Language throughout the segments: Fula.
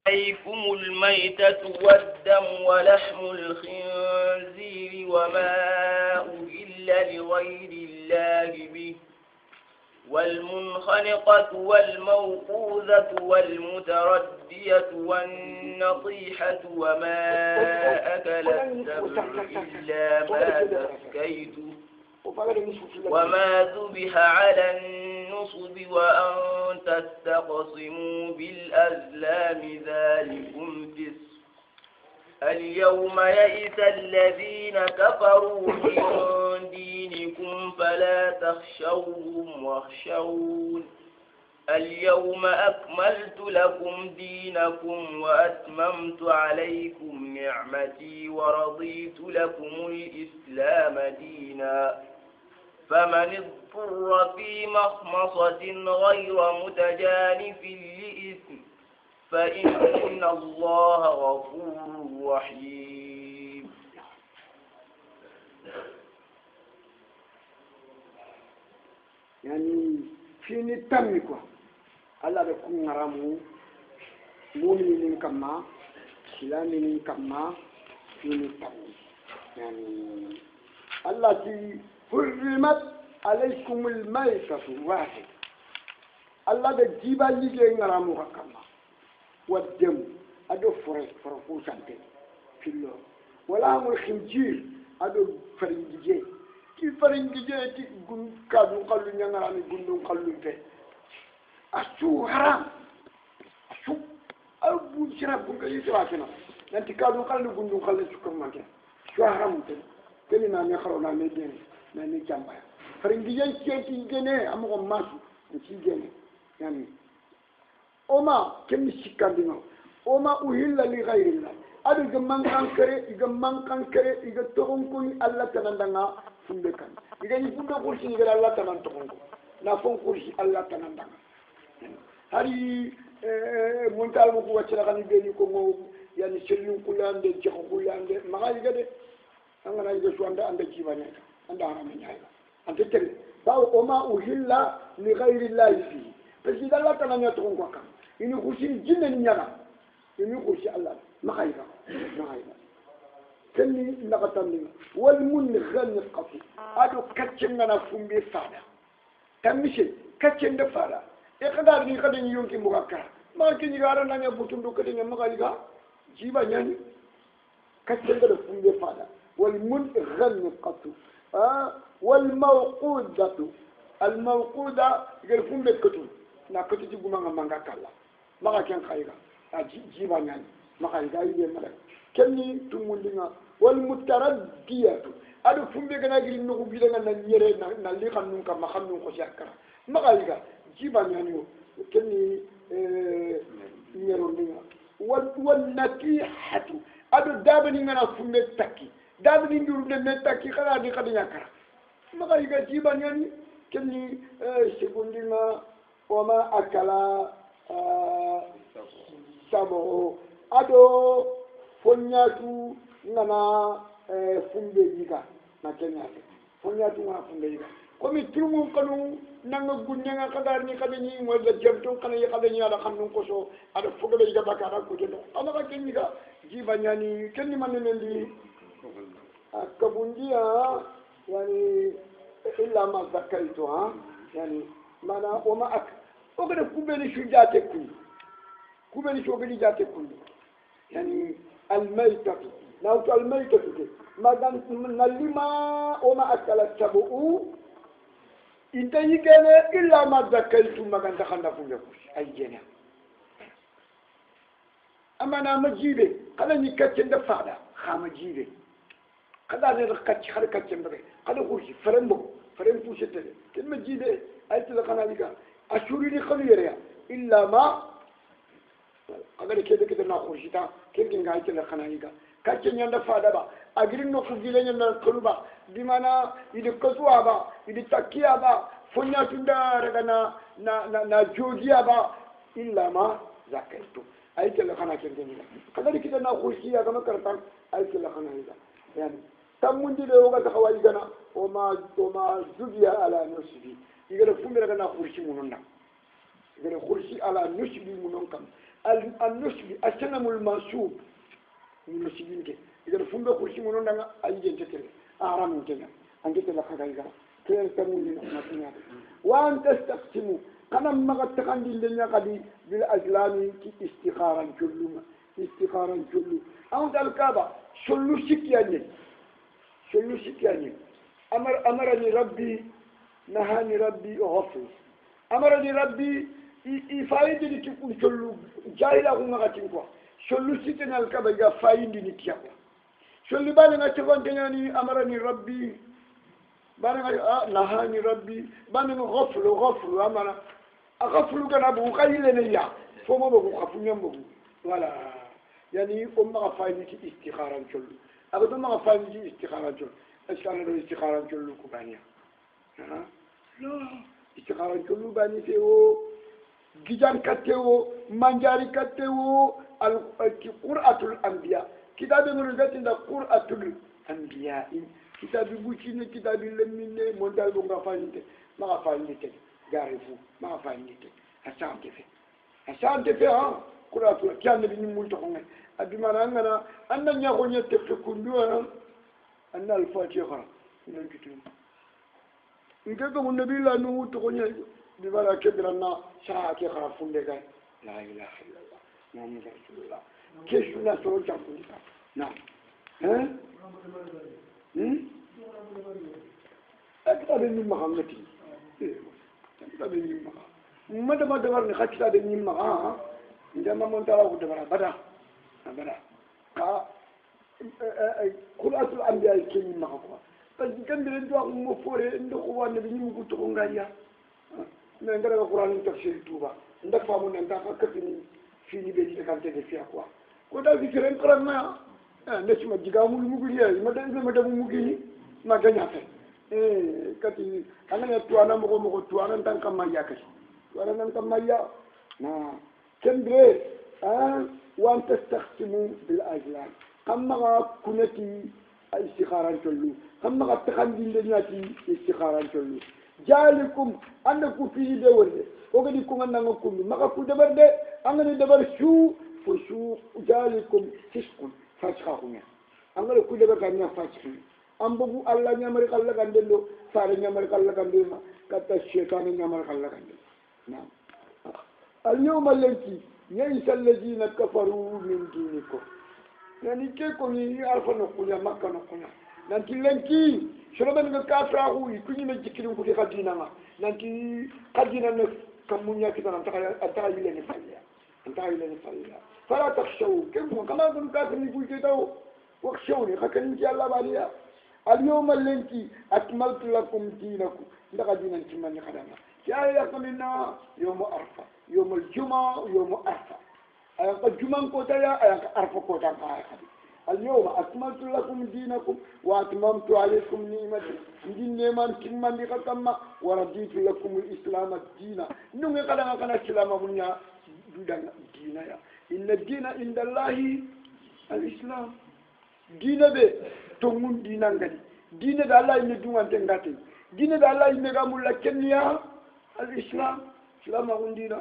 عليكم الميتة والدم ولحم الخنزير وما أهل لغير الله به والمنخنقة والموقوذة والمتردية والنطيحة وما أكل السبع إلا ما ذكيتم وما ذبح على النصب وأن تستقسموا بالأزلام ذلكم فسق اليوم يئس الذين كفروا من دينكم فلا تخشوهم واخشون اليوم أكملت لكم دينكم وأتممت عليكم نعمتي ورضيت لكم الإسلام دينا فمن اضطر في مخمصة غير متجانف لإثم فإن الله غفور رحيم. يعني فيني تمكوا الله بكون رامو مؤمنين كما سلامين كما فيني تمي يعني الله تي حرمت عليكم الميتة واحد الله بجيبا يجي رامو كما والدم أدو فرقو سانتي في الله ولا أمر خنجير أدو فرنجي كي فرنجي تي كادو قالو نيانغراني غوندو قالو في أسو حرام أسو أبو شراب بونكا يسراتنا نانتي كادو قالو غوندو قالو سكر مانكي شو حرام تلي نامي خرو نامي دين نامي جامبا فرنجي تي جيني أمو ماسو تي جيني يعني oma kemi sikandino oma uhilla li ghayrillah adu gamman kankare iga togonkoni allah tanandanga funde kan iga ni funde kursi iga allah tanan togonko na fon kursi allah tanandanga hari montal mo ko wacira kan be ni ko mo yani sellun kulande jexo kulande maga iga de angana iga suanda anda jibane anda harama nyaaya ante tel bawo oma uhilla li ghayrillah fi president allah tananya togonko kan ini khusi jinne ni nyaga ini khusi allah makayga kenni nagatanni wal munghaniqati adu katchenga na fumbe fada tamishi katchenda fada e kadar ni kadin yonki mugakara ma kini gara nanya butundu kadin makayga jiba nyani katchenga na fumbe fada wal munghaniqatu wal mawqudatu al mawquda gal fumbe katu na katu ji gumanga mangakala maka ken khayga jiba nyani maka ga yibe mala kenni tumundinga wal mutaraddiyatu adu fumbe gana giri nugu bilenga na nyere na li khannun ka makhannun ko shakara maka ga jiba nyani kenni nyero ndinga wal nakihatu adu dabani ngana fumbe takki dabani nduru de takki khana di khadinya kara maka ga jiba nyani kenni segundinga wama akala sabo ado fonyatu ngana fumbe yiga na kenya fonyatu ngana fumbe yiga komi tumu kanu nanga gunnga kadar ni kadani mo la jabto kana ya kadani ala khannun ko so ada fugabe yiga bakara ko to ana ka kenyiga jiba nyani kenni man nendi akabundia yani illa ma zakaitu ha yani mana wama ak ogada kubeni shujate kun kubeni shogadi jate kun yani almaytatu nawtu almaytatu madan nalima wama akala sabu inta yigene illa ma zakaitu magan takhanda funga ay jena amana majibe kala ni kaccenda fada khama jibe kada ne kacci har kaccenda kada kursi farembo farem pusete ken majibe ay tila kana liga ashuri ni khaliya illa ma agar kede kede na khurshita kede ngai tila kana liga kacce nyanda fada ba agirin no fugile nyanda kuluba dimana idi koswa ba idi takiya ba fonya tunda daga na jogiya ba illa ma zakaitu ay tila kana kede ni kada kede na khurshiya kama kartan ay tila kana liga yani tamundi de woga taxaway gana oma zubiya ala nusbi igara fumira gana khurshi munonna igara khurshi ala nusbi munon kam النسب السنم المنسوب المسجين كي إذا فهم بخوشي منو نعى أي جنة كله أعرام جنة أنت تلاقي كذا كير تمولين ما فينا وأن تستقسموا كنا ما قد تكان الدنيا قدي بالأجلام كي استخارا كلما استخارا كله أو ذلكابا شلو سكياني أمرني ربي نهاني ربي غفور أمرني ربي يفايدني تكون شلو جاهلا هم غاتين كوا شلو سكينا الكابا يفايدني تيابا شلو بالنا تكون تناني أمرني ربي بالنا نهاني ربي بالنا غفور أمرنا غفور كنا بو خيلنا يا فما بو خفوني بو ولا يعني فايدني استخارا شلو أقدر ما فايدني استخارا شلو أشكال لو استخارا شلو كبانيا لا استخارا شلو باني فيه جيجان كتيو مانجاري كتيو القرآن الأنبياء كتاب من الجاتين القرآن الأنبياء كتاب بوشين كتاب لمن مندال بونغا فاينته ما فاينته غارفو ما فاينته حسام تفي ها قرآن كان نبي مولتهم أبي ما نعنا أن نياغوني تفكندوا أن الفاتحة من الكتاب نكتب النبي لا نو تغني ببارك كبرنا شاعك خرافون لك لا إله إلا الله محمد رسول الله كيف لا سوى جابون نعم ها أكتب من محمدي أكتب من محمد ما دبرني خشيت من محمد عندما من ترى هو دبر بدا قرآن الأنبياء كلمة محمد كان بيرجع مفورة عنده قوة نبي نمو تقولنا mais ngara ko Qur'an tafsir tuba ndak famu ne ndak akatini fini be di kan tede fi akwa ko da fi ren Qur'an na ne ci ma diga mu guri ya ma da mu gini ma ganya fe kati angana tuana mo tuana tan kam ma yakati tuana nan kam ma ya na kendre wa tastakhsimu bil ajlan kamma kunati istikharan tollu kamma takhandi lenyati istikharan tollu جالكم أنكم في دولة وقد يكون أنكم ما قد دبر ده أنني دبر شو فشو جالكم تسكن فاشخهم أنغل كل دبر كانوا فاشخين أم بقول الله نعمر الله كندلو سار نعمر الله كندلو كتا الشيطان نعمر الله كندلو نعم اليوم الذي يئس الذين كفروا من دينكم يعني كيكم يعرفون نقول ما كانوا نقول nanti lenki shoroban ga kafra hu kunyi me jikirin ku di khadina ma nanti khadina ne kamunya kita nan ta yile ne falla fala takhshaw kayfa kama kun kafir ni ku taw wakhshawni khakan ji Allah baliya al yawm lenki akmaltu lakum dinakum ndaga dinan ci man khadama ya yaqulina yawm arfa yawm al juma yawm arfa ayan ko juman ko taya ayan arfa ko ta ka khadi اليوم أكملت لكم دينكم وأتممت عليكم نعمتي ندين نعمان كمان دي كما ورديت لكم الإسلام الدين نومي قدنا كنا الإسلام منيا دودنا دينا يا إن الدين عند الله الإسلام دين به تومون دينا غادي دين ده الله يندون أنت غاتي دين ده الله يمغامل لكنيا الإسلام إسلام عندنا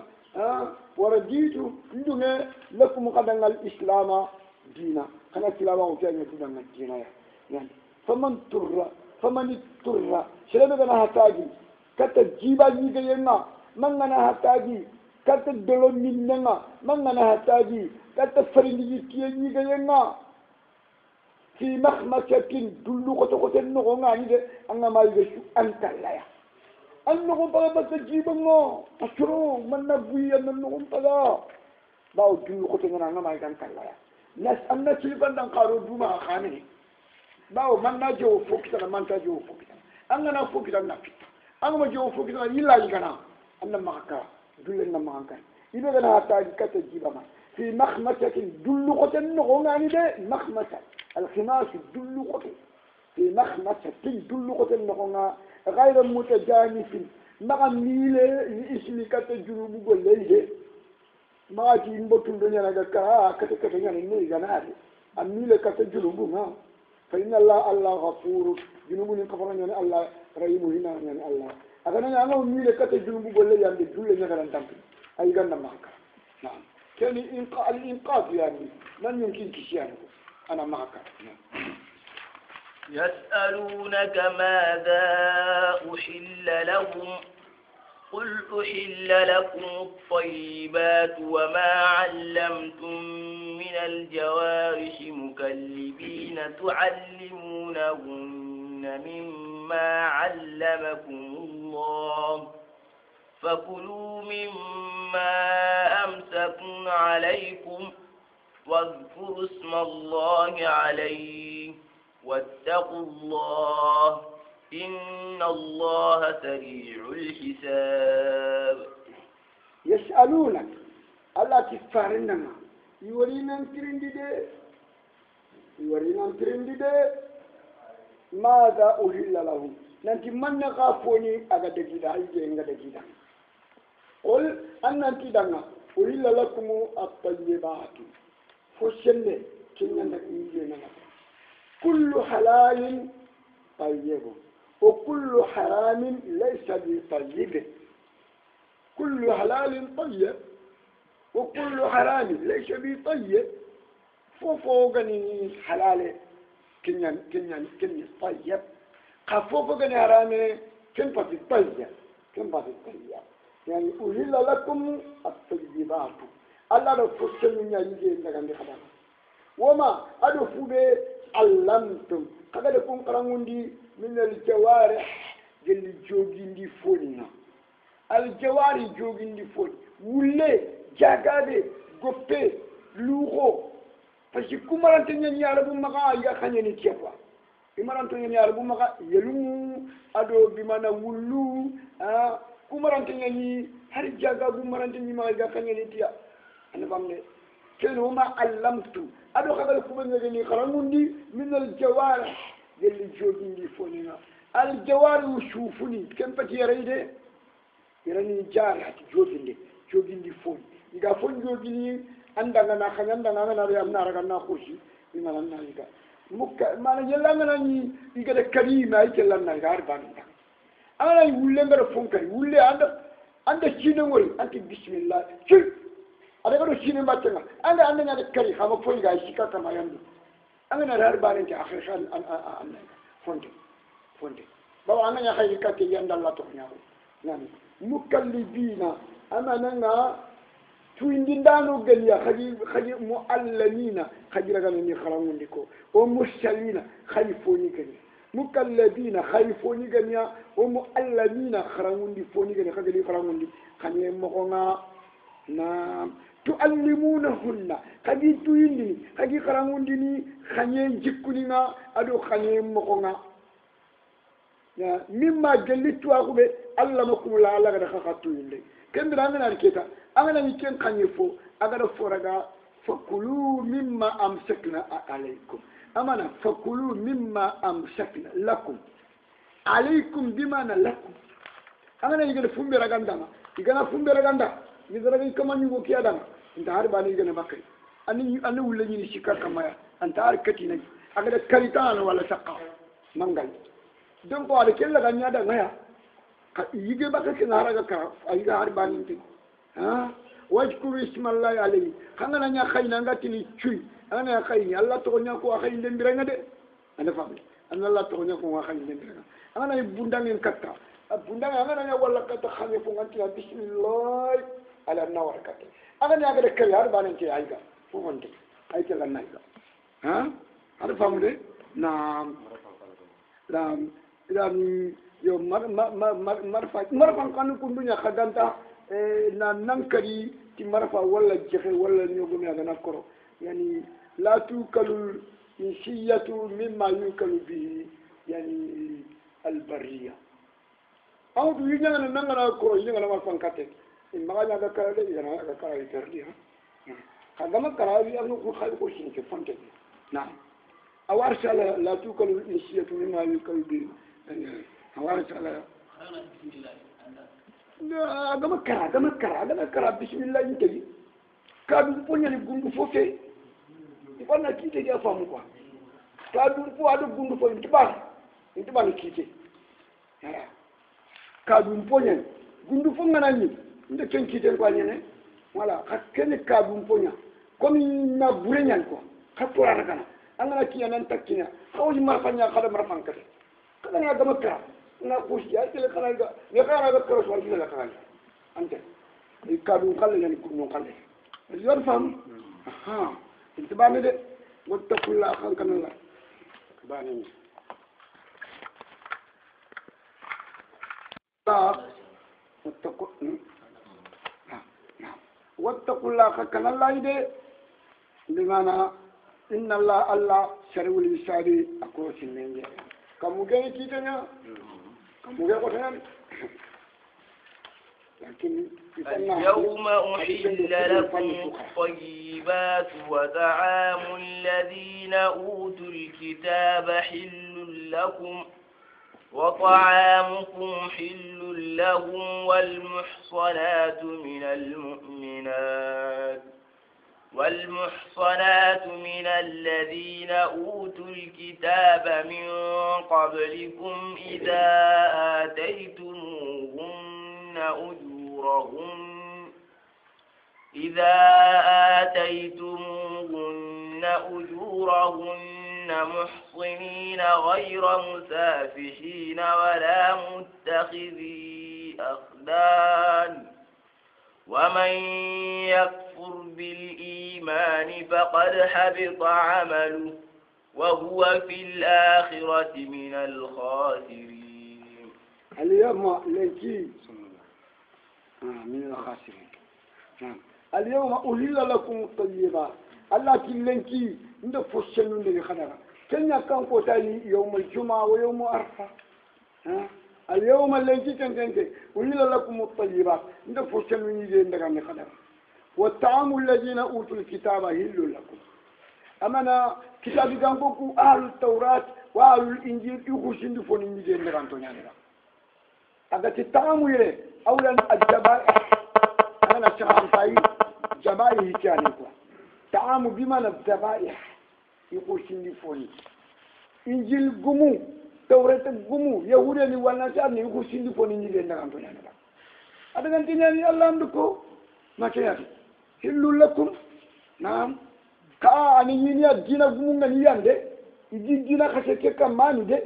ورديت ندون لكم قدنا الإسلام دينا كان كلامه وكان يقول أن الجناية يعني فمن اضطر شلون أنا هتاجي كتجيبا يجينا من أنا هتاجي كتدلون مننا من أنا هتاجي كتفرني يجينا في مخمسة دلو كتوكت النغم يعني أنا ما يجسو أنت لا النغم بلا بس جيبنا أشرو من نبوي أن النغم بلا باو دلو كتوكت أنا ما يجان كلا nas amna ci bandan qaro duma khani bawo man na jo fokita man ta jo fokita an na fokita na pita an ma jo fokita illa yigana anna maka dulle na maka ibe gana ta kata jiba ma fi makhmasatin dullu qoten no ngani de makhmasa al khimas dullu qoten fi makhmasatin dullu qoten no nga ghayra mutajanifin maga mile ni ismi kata jurubu golle ما أجي نبتون دنيا نجاكا كتكتة يعني نيجي جناري أميل كتة جنوبنا فإن الله غفور جنوبنا كفرنا يعني الله رحيم هنا يعني الله أكنا يعني أميل كتة جنوب ولا يعني دول يعني كلام تامين أي كلام معك نعم كان الإنقاذ يعني من يمكن كشيانه أنا معك. يسألونك ماذا أحل لهم قل أحل لكم الطيبات وما علمتم من الجوارح مكلبين تعلمونهن مما علمكم الله فكلوا مما أمسكن عليكم واذكروا اسم الله عليه واتقوا الله إن الله سريع الحساب. يسألونك الله تفارنا يورينا ترندي ده ماذا أهل لهم ننتي من نغافوني أغا دجيدا أيجي إنغا دجيدا قل أن ننتي دانا أهل لكم الطيبات فسنة كنا نكيجينا كل حلال طيب وكل حرام ليس بطيب كل حلال طيب وكل حرام ليس بطيب فوقني حلال كنيا طيب خفوقني حرام كن في طيب يعني أهل لكم الطيبات الله رفض من يجي عندك خدام وما أدفوا علمتم كذا يكون كلامندي من الجوارح جل جوجين دي فوننا الجوارح جوجين دي فون ولا جاكادي غوبي لوغو فشي كومارانتي ني ياربو ماغا يا خاني تيفا كومارانتي ني ياربو ماغا يلو ادو بمانا ولو كومارانتي ني هر جاغا بومارانتي ني ماغا يا خاني تيا انا بامني كانوا ما علمتم أدو خبر كمان يجني خراموندي من الجوارح اللي جوجين دي فونينا الجوارح وشوفوني كم بتي يريده يراني جارح جوجين دي فون إذا فون جوجيني عندنا نخنا نرينا رجعنا خوشي لما لنا إذا ما نجلنا ني إذا الكريم أي كلنا يغار باندا أنا يقول لنا فون كريم يقول لي عند شينوري أنت بسم الله شو ada kado sini macam anda nyari kari kamu pun gak isika kama yandu anda nyari harba nanti akhir kan anda fonde bawa anda nyari kaki yanda Allah tuh nyaru nani mukallibina ama nanga tuindindano geliya khaji muallimina khaji ragal ni kharamundi ko o musallina khayfoni gani mukallibina khayfoni gani o muallimina kharamundi foni gani khaji kharamundi khanye mo nga na تعلمونهن خدي تويني خدي خرامونديني خاني جيكونينا ادو خاني مخونا يا مما جليتوا اخوبي الله مكم لا الله غدا خاتويندي كندرا انا نكيتا انا نيكن خاني فو اغا فورغا فكلوا مما امسكنا عليكم امانا فكلوا مما امسكنا لكم عليكم بمعنى لكم انا يغا فومبي راغاندا يغا فومبي راغاندا nizaraga kamanyu go kiyadama ntar bani gane bakay ani wulle ni shikar kamaya antar kati na agada karitan wala saqa mangal don ko ala kella ganya da ngaya yige bakay kinaraga ka ayiga har bani ti wajkuru ismallahi alayhi khangana nya khayna ngatini chui ana khayni allah to nya ko khay lembiranga de ana fami ana allah to nya ko khay lembiranga ana bundangen katta bundanga ana wala katta khane fo nganti bismillah على النور كاتي أنا أقدر كيار بانتي أيها فهمت أيها لنا أيها ها هذا فهمت نعم نعم يوم مرفع كانوا كلنا خدمتا ننكري تي مرفع ولا جخ ولا نيوغم يا نكرو يعني لا توكل الإنسية مما يوكل به يعني البرية أو تيجي نعنا كرو يجي نعنا مرفع كاتي المغانا ذكر لي أنا ذكر يترليها هذا ما كراوي أنو خالق وشين كفنت نعم أوارش على لا توكل الإنسية مما يوكل به أوارش على هذا ما كرا بسم الله ينتهي كابو بني نقول فوكي يبغى نكيد يا فامكوا كابو بو هذا بقول فوكي انتبه نكيد كابو بني قندو فونا ناني nda ken kiten ko nyene wala hakene ka dum ponya komi na burenyan ko kapura na kana angana kiya nan takkinya xawji marfanya xada marfan kate kada nga gama kra na kushi ya tele kana ga ya kana ga kro so la kana ante e ka dum kala yani ko non kala yon fam aha intibane de wattaqullaha kan kana la bani واتقوا الله كان الله يدي بمعنى إن الله شرع الإساري أكوش النجاة كم مجاني كيتنا كم مجاني قتنا لكن اليوم أحل لكم الطيبات وطعام الذين أوتوا الكتاب حل لكم وطعامكم حل لهم والمحصنات من الذين أوتوا الكتاب من قبلكم إذا آتيتموهن أجورهن محصنين غير مسافحين ولا متخذي أخدان ومن يكفر بالإيمان فقد حبط عمله وهو في الآخرة من الخاسرين. اليوم لنكي من الخاسرين. اليوم أهل لكم الطيبات التي لنكي عند فشلون اللي خدرا كنا كان قتالي يوم الجمعة ويوم عرفة اليوم لنكي كان أهل لكم الطيبات عند فشلون اللي خدرا والطعام الذين أوتوا الكتاب هل لكم أمانا كتاب كانكو أهل التوراة وأهل الإنجيل يخشين دفون اللي خدرا أدت الطعام يلي أولا الجبائح أنا شغال فاي جبائح كانكو طعام بمعنى الذبائح يخشين دفوني إنجيل قمو توراة قمو يهودي والنصارى يخشين دفون اللي خدرا أدت تنيني الله عندكو ما كياتي هل لكم نعم كأني ينيا دينا قمونا نيان ده يجي دينا خشكة كمان ده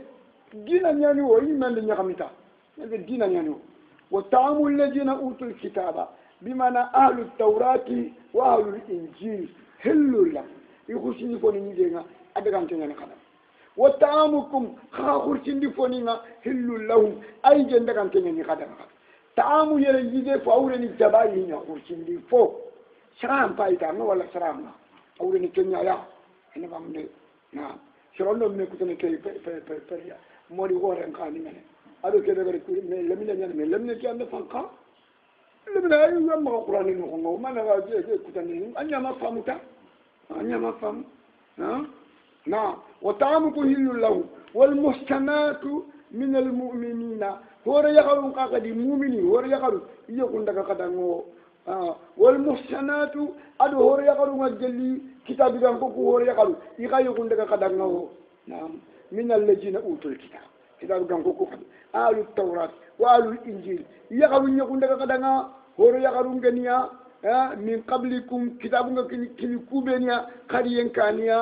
دينا نياني هو إيمان دنيا كميتا هذا دينا نياني هو والطعام الذين أوتوا الكتاب بمعنى أهل التوراة وأهل الإنجيل هل لكم يخشين فوني نيجينا أدران تنياني خدام وطعامكم خاخرشين فونينا هل لهم أي جندران تنياني خدام طعام يرجع فأولني الجبائين يخشين فو سلام بايتنا ولا سلام أولني كنيا يا أنا بعمل نعم شلون من كتني كي فريا موري غورن كاني منه هذا كده بقول لمن كان فانقا لمن أيوة ما قراني نقول ما أنا كتني أنا ما فهمت نعم وطعامكم هل له والمحسنات من المؤمنين هو يقولون كذا المؤمنين هو يقولون يقولون كذا والمحسنات أدو هو يقولون الجلي كتاب كانكو هو يقولون يقولون كذا نعم من الذين أوتوا الكتاب كتاب كانكو آل التوراة وآل الإنجيل يقولون كذا هو يقولون كنيا من قبلكم كتاب كنيكوبينيا كريان كانيا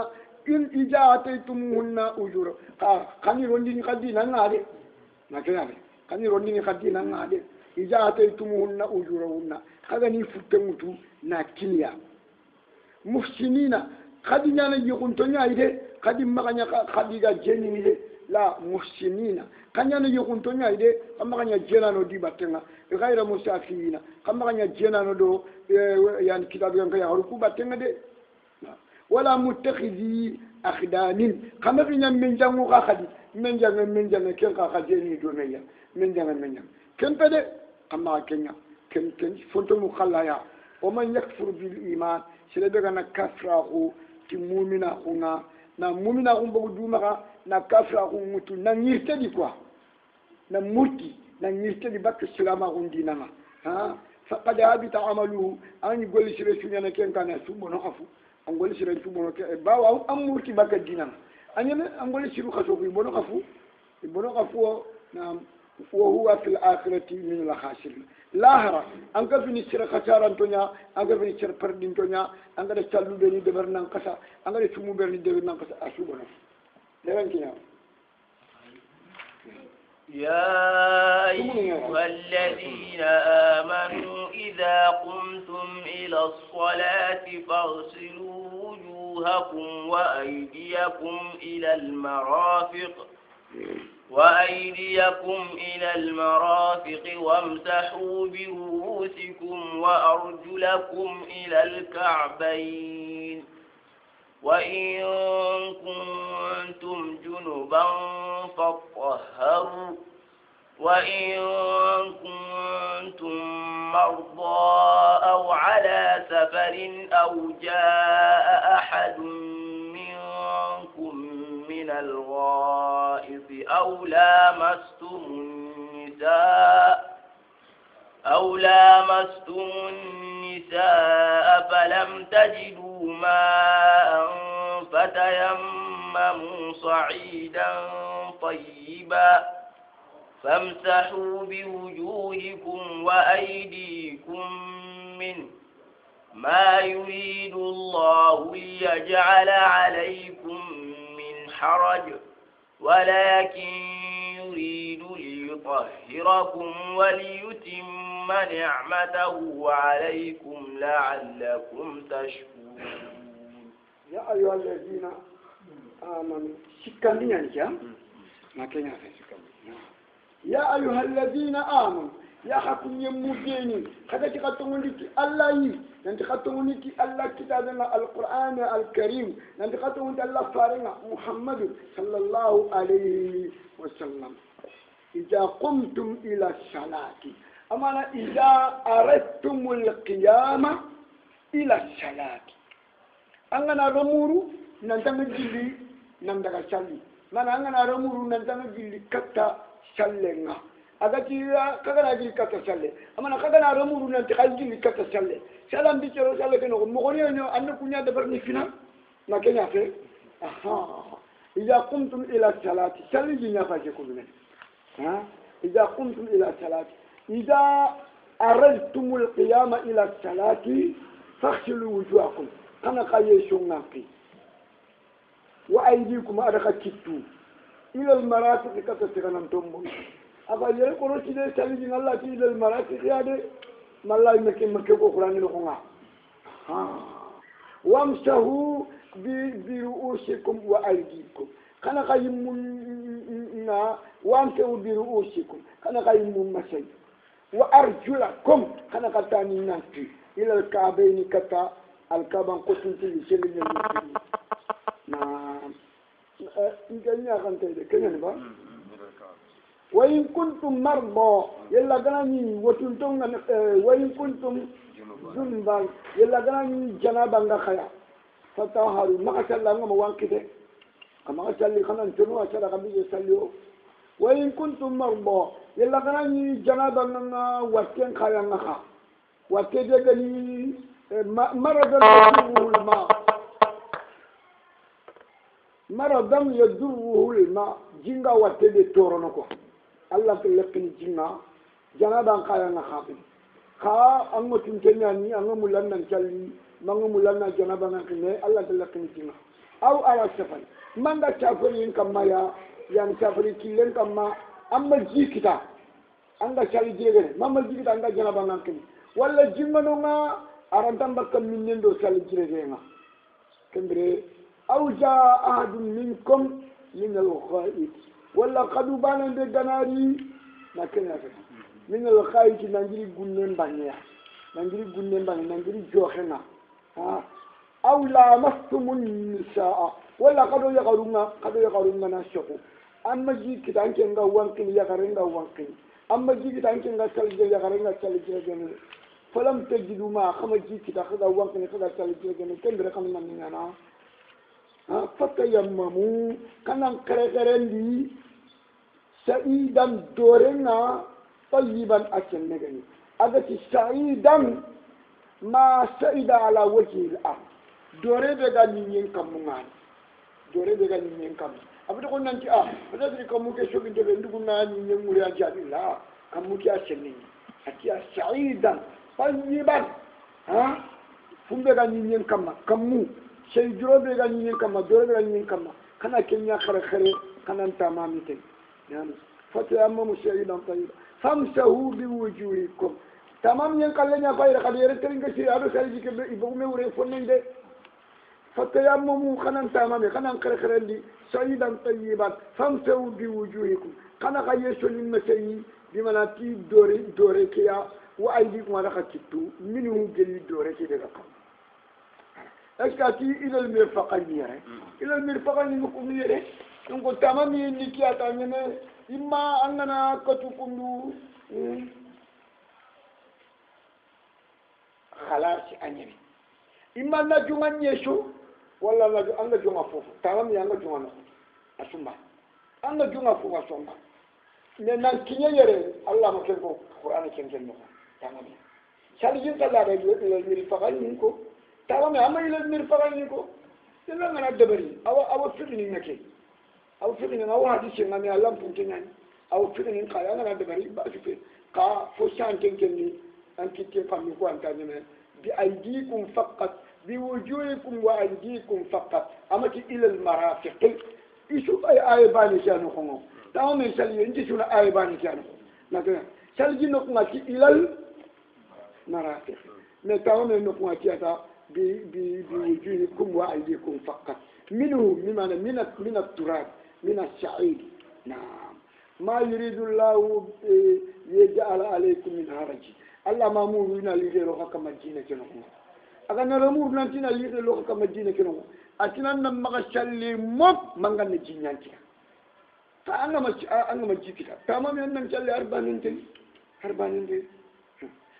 إن إذا أتيتموهن أجورا كاني رندين خدينا نادي ما كنا كاني رندين خدينا نادي إذا أتيتموهن أجورهن هذا نفتمتو ناكينيا محسنين خدينا يكون تنيا إذا خديم ما كنا خديجا جنين إذا لا محسنين كنا يكون تنيا إذا كم كنا جنا ندي باتنا غير مسافرين كم كنا جنا ندو يعني كتاب yang kaya haruku bاتنا ده ولا متخذي أخدان كما فينا من جانو خدي من جان كن خديني دونيا من جان كن بده أما كن فنتم خلايا ومن يكفر بالإيمان سلبنا كفره كمؤمنا هنا نا مؤمنا هم بودوما نا كفره متو نا نيرتدي كوا نا مرتي نا نيرتدي بك السلام عندنا ها فقد هبط عمله أن يقول سيرسوني كن كان سبحانه خفو angoli siran tubono ke bawa amurti baka dinan anyame angoli siru khasofu bono khafu na wa huwa fil akhirati min al khasirin lahara an ka fini sira kasaran tonya an ka fini sira pardin tonya an ka da sallu be ni de bernan kasa an ka da tumu be ni de bernan kasa asuba na lewan kiya يا أيها الذين آمنوا إذا قمتم إلى الصلاة فاغسلوا وجوهكم وأيديكم إلى المرافق وامسحوا برؤوسكم وأرجلكم إلى الكعبين وإن كنتم جنبا فاطهروا وإن كنتم مرضى أو على سفر أو جاء أحد منكم من الغائط أو لامستم النساء فلم تجدوا ماء فتيمموا صعيدا طيبا فامسحوا بوجوهكم وأيديكم منه ما يريد الله ليجعل عليكم من حرج ولكن يريد ليطهركم وليتم نعمته عليكم لعلكم تشكرون. يا أيها الذين آمنوا شكرا ما كان يا أيها الذين آمنوا يا حكم يموديني حتى تقطعونيك الله ننت قطعونيك الله كتابنا القرآن الكريم ننت قطعونيك الله فارنا محمد صلى الله عليه وسلم إذا قمتم إلى الصلاة أما إذا أردتم القيامة إلى الصلاة أنا رمورو ننتمي نمدك شالي ما أنا رمورو ننتمي كتا شالنا agati kagana ji kata salle amana kagana ramuru nan tikal ji kata salle salam bi cero salle keno mo goni no an kunya da barni fina na kenya fe aha idza qumtum ila salati salli ji na fa ke kulune ha idza qumtum ila salati idza aradtum alqiyama ila salati faghsilu wujuhakum kana qaye shunnafi wa aydikum adaka kittu ila almarafiq kata tiganan tombo aba yel ko ro tide tali ni Allah ti del marati yade mallay mekke ko qur'an ni ko nga wamsahu bi ru'usikum wa aydikum kana qaymun na wamsahu bi ru'usikum kana qaymun masay wa arjulakum kana katani nanti ila al-ka'bayn kata al-ka'ban qutunti li selni na inganya kan tede kenen ba وإن كنتم مرضى يلا غناني وتنتم وإن كنتم جنبا يلا غناني جنابا غخيا فتطهروا ما شاء الله ما وانكده كما شاء الله خلنا نتنوا شاء الله قبل يسلوا وإن كنتم مرضى يلا غناني جنابا واتين خيا غخا واتين غني مرضا يدره الماء مرضا يدره الماء جنغا واتين تورنكو Allah ke lekkini jinga janaban kaya na khabi kha ango tinkenya ni ango mulanna challi mango mulanna janaban ngine Allah ke lekkini jinga aw ala safan manga chafari kamma yan chafari kilen kamma amma jikita anga chali jegene mamma jikita anga janaban ngine walla jinga no nga arantam bakka minnendo chali jegene nga kendre aw jaa ahadun minkum min al-ghaib ولا قدو بانا دي غناري ما كان من الخايت نانجري غنن بانيا نانجري جوخنا ها او لامستم النساء ولا قدو يقرونا ناشكو اما جي كدان كنغا وانكين يا غارنغا وانكين اما جي كدان كنغا سالجي يا غارنغا سالجي جن فلم تجدوا ما خما جي كدا خدا وانكين خدا سالجي جن كندر خمنا مننا ها فتيمموا كان كركرندي سعيدا دورنا طيبا أكل نجني أذكي سعيدا ما سعيد على وجه الأرض دوري بغاني ينكم مغان دوري بغاني ينكم أبدا قلنا أنت بدأت لكم مكي شوكي تبندو قلنا ينموري أجاب الله كم مكي أسنين أكيا سعيدا طيبا ها فم بغاني كما كمو شيء جرو بغاني كما جرو بغاني كما كنا كنيا خر خر كنا تمامي تي يعني فتيمموا سعيدا طيبا فامسحوا بوجوهكم تمام ينقلنا فاير قدير ترينك شيء هذا سالجي كبر يبغوا موري فنين ده فتيمموا كنا تمامي كنا خر خر لي سعيدا طيبا فامسحوا بوجوهكم كنا غيشوا للمسيح بمناتي دوري كيا وأيديكم على خطيتو منه جلي دوري كده كم أشكاتي إلى المرفقين إلى المرفقين نقوم يره نقول تمام ينكي أتانينا إما أننا كتوكملو خلاص أنيني إما نجوم يشو ولا نجوم فوف تمام ينجوم أسمع نجوم فوف أسمع nan kinya yere Allah ma kenko Qur'an kenken no tamam sali yin kala da ila mir fagan ko tamam amma ila mir fagan ko ila ngana dabari awa fitni nake aw fitni aw hadisi ngani Allah puntin nan aw fitni kala ngana dabari ba fi ka fo shan kenken ni an kitte fami ko an tanyana bi aydikum faqat bi wujuhikum wa aydikum faqat amati ila al marafiq isu ay bani janu ko تمام يسالي انت شو آية باني كانوا لكن سالجي نقوم أتي إلى المرافق نتمام نقوم أتي أتا بوجوهكم وأيديكم فقط منه من التراب من السعيد نعم ما يريد الله يجعل عليكم من حرج الله ما مورنا لغيره كما جينا كنوا أغنى رمورنا تنا لغيره كما جينا كنوا أتنا نمغشالي موب منغن جينا كنوا فأنا ما جيكتا تمام أنا نشلي أربعين دي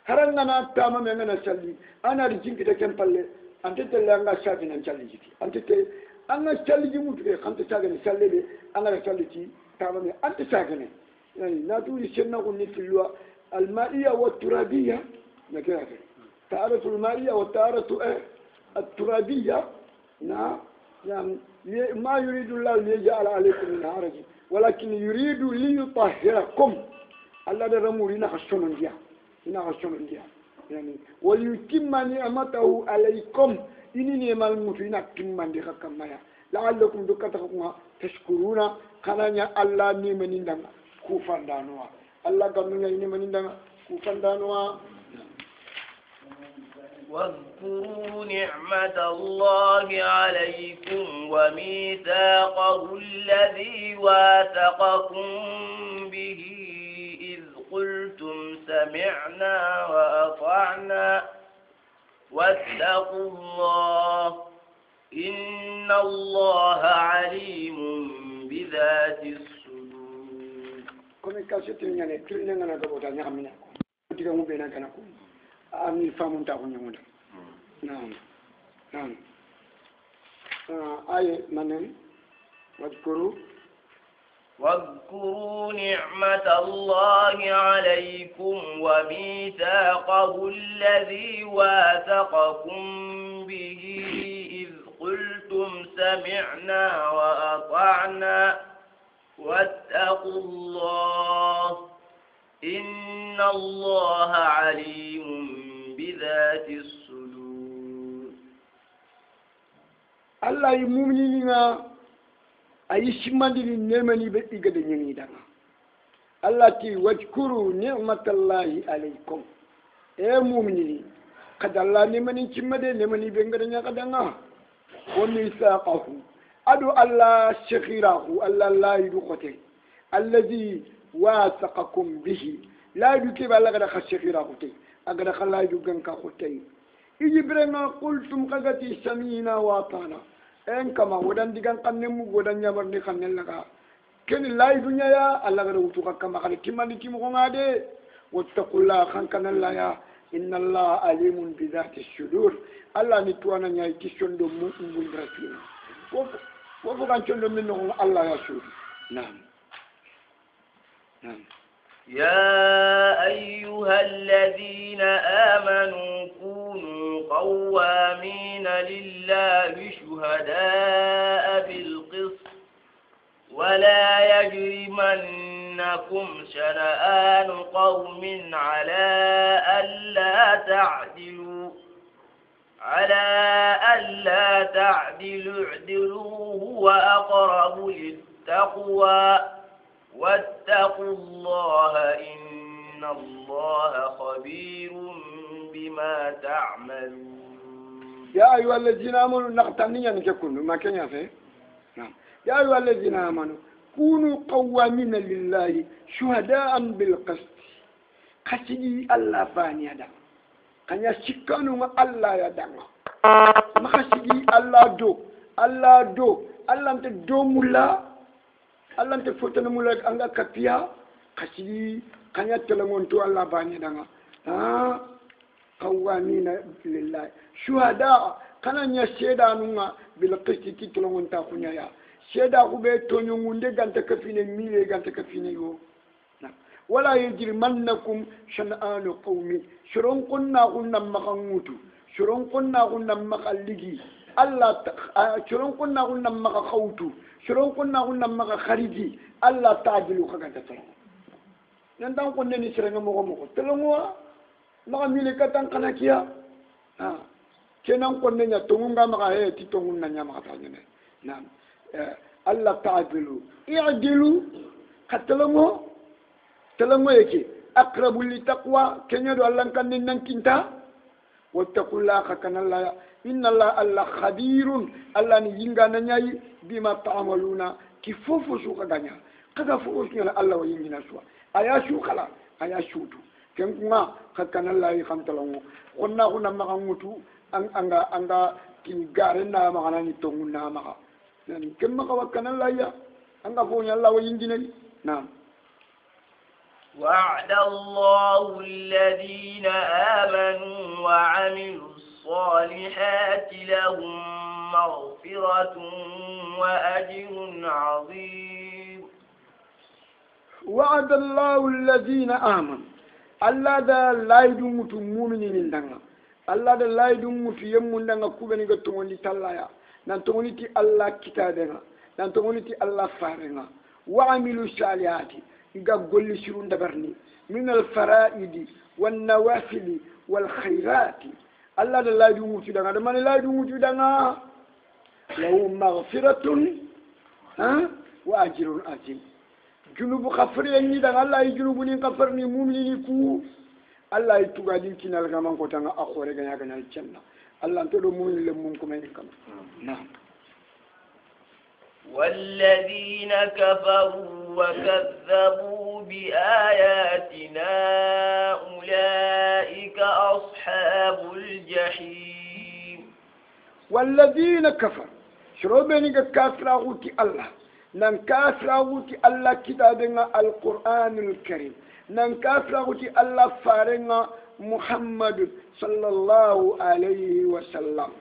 هرنا أنا تمام أنا نشلي أنا رجيم كده كم بالله أنت تلا أنا شاكين نشلي جيكي أنت تلا أنا شلي جمود كده أنت شاكين نشلي بي أنا نشلي جي تمام أنت شاكين يعني ناتوري شنا قلني في اللواء المائية والترابية نكره تعرف المائية والتعرف الترابية نعم يعني ما يريد الله ليجعل عليكم من حرج ولكن يريد ليطهركم الله ده رمورينا خشون ديا يعني وليتم نعمته عليكم إني نعمل متوينا كمان دي كما لعلكم دكتكم تشكرون كنانيا الله نيمنين دنا كوفان دانوا الله كنانيا نيمنين دنا كوفان دانوا واذكروا نعمة الله عليكم وميثاقه الذي واثقكم به إذ قلتم سمعنا وأطعنا واتقوا الله إن الله عليم بذات الصدور. كم كاسيتين يعني كلنا نقول أنا كمينا كتير مو بينا كنا كم أمي فامون تاكون يومنا. نعم. آية منن واذكروا نعمة الله عليكم وميثاقه الذي واثقكم به إذ قلتم سمعنا وأطعنا واتقوا الله إن الله عليم بذات الصدور. الله يمؤمنين أي شمال النعمة بإجد ينيدا. الله تي واذكروا نعمة الله عليكم. يا مؤمنين قد الله نعمة شمال نعمة بإنجدنا قدنا وميثاقه أدو الله شخيره الله لا يدخته الذي واثقكم به لا يدكب الله قد خشخيره تي أقد خلا يدكن كخوتي إجبرنا قلتم قدتي سمينا واطانا إن كما ودان ديكان قنمو ودان يامر ني خنن لغا كن لا يدنيا يا الله قد وتوكا كما قال كيماني كيمو غادي واتقوا الله خان كان الله يا إن الله عليم بذات الصدور الله نتوانا نياي كيشون دو مو راسين وفو كان شوندو من الله يا شود. نعم. يا أيها الذين آمنوا كونوا قوامين لله شهداء بالقسط ولا يجرمن يجرمنكم شنآن قوم على ألا تعدلوا اعدلوا هو أقرب للتقوى واتقوا الله إن الله خبير بما تعملون. يا أيها الذين آمنوا نقتني أن تكونوا ما كان يفعل. نعم. يا أيها الذين آمنوا كونوا قوامين لله شهداء بالقسط. خسي الله فاني هذا. كان يشكانوا الله يدعنا. ما خسي الله دو الله أنت دو ملا الله أنت فتن ملا أنك كفيا خسي كان يتلمون تو الله فاني هذا. قوامين لله شهداء كان يشهدانوا بالقسط تلمون تاخنيا يا شهدا كوبي تونيونغوندي غانتا كفيني ميلي غانتا كفيني يو ولا يجرمنكم شنآن قوم شرون كنا مخنوتو شرون كنا مخليغي الله شرون كنا مخوتو شرون كنا مخريجي الله تعجلوا خغانتا تلو نندان كونني ني سرنga mogo telongwa maka mile katan kanakia kenan konne nya tongunga maka he ti tongunna nya maka tanyene nam Allah ta'dilu i'dilu katalamu talamu yake aqrabu li taqwa kenya do Allah kan nan kinta wattaqullaha kanalla inna Allah khabirun Allah ni yinga na nyai bima ta'maluna kifufu su kaganya kaga fu usnya Allah wa yingina suwa aya shu khala aya shutu kenkunga kanalla yi khamtalamu konna makangutu anga kin garena makana ni tonguna maka يعني كم قوكنا الله يا أنقفوني الله وينجني نعم. وعد الله الذين آمنوا وعملوا الصالحات لهم مغفرة وأجر عظيم. وعد الله الذين آمنوا الله دا لا يدوم مؤمنين دعنا الله دا لا يدوم يمون دعنا كوبني قطوني تلايا نانتونيتي الله كتابنا نانتونيتي الله فارنا وعملوا الصالحات إذا قل شرون دبرني من الفرائض والنوافل والخيرات الله لا يدوم في دعنا من لا يدوم في دعنا له مغفرة وأجر عظيم جنوب خفرني دعنا الله يجنوبني خفرني مؤمنين كو الله يتوغادين كنا الغمان كتانا أخوة رجعنا كنا الجنة الله أنتظر مؤمن لمنكم إنكم نعم. والذين كفروا وكذبوا بآياتنا أولئك أصحاب الجحيم. والذين كفروا شروبني كافراوتي الله نان كافراوتي الله كتابنا القرآن الكريم نان كافراوتي الله فارنا محمد صلى الله عليه وسلم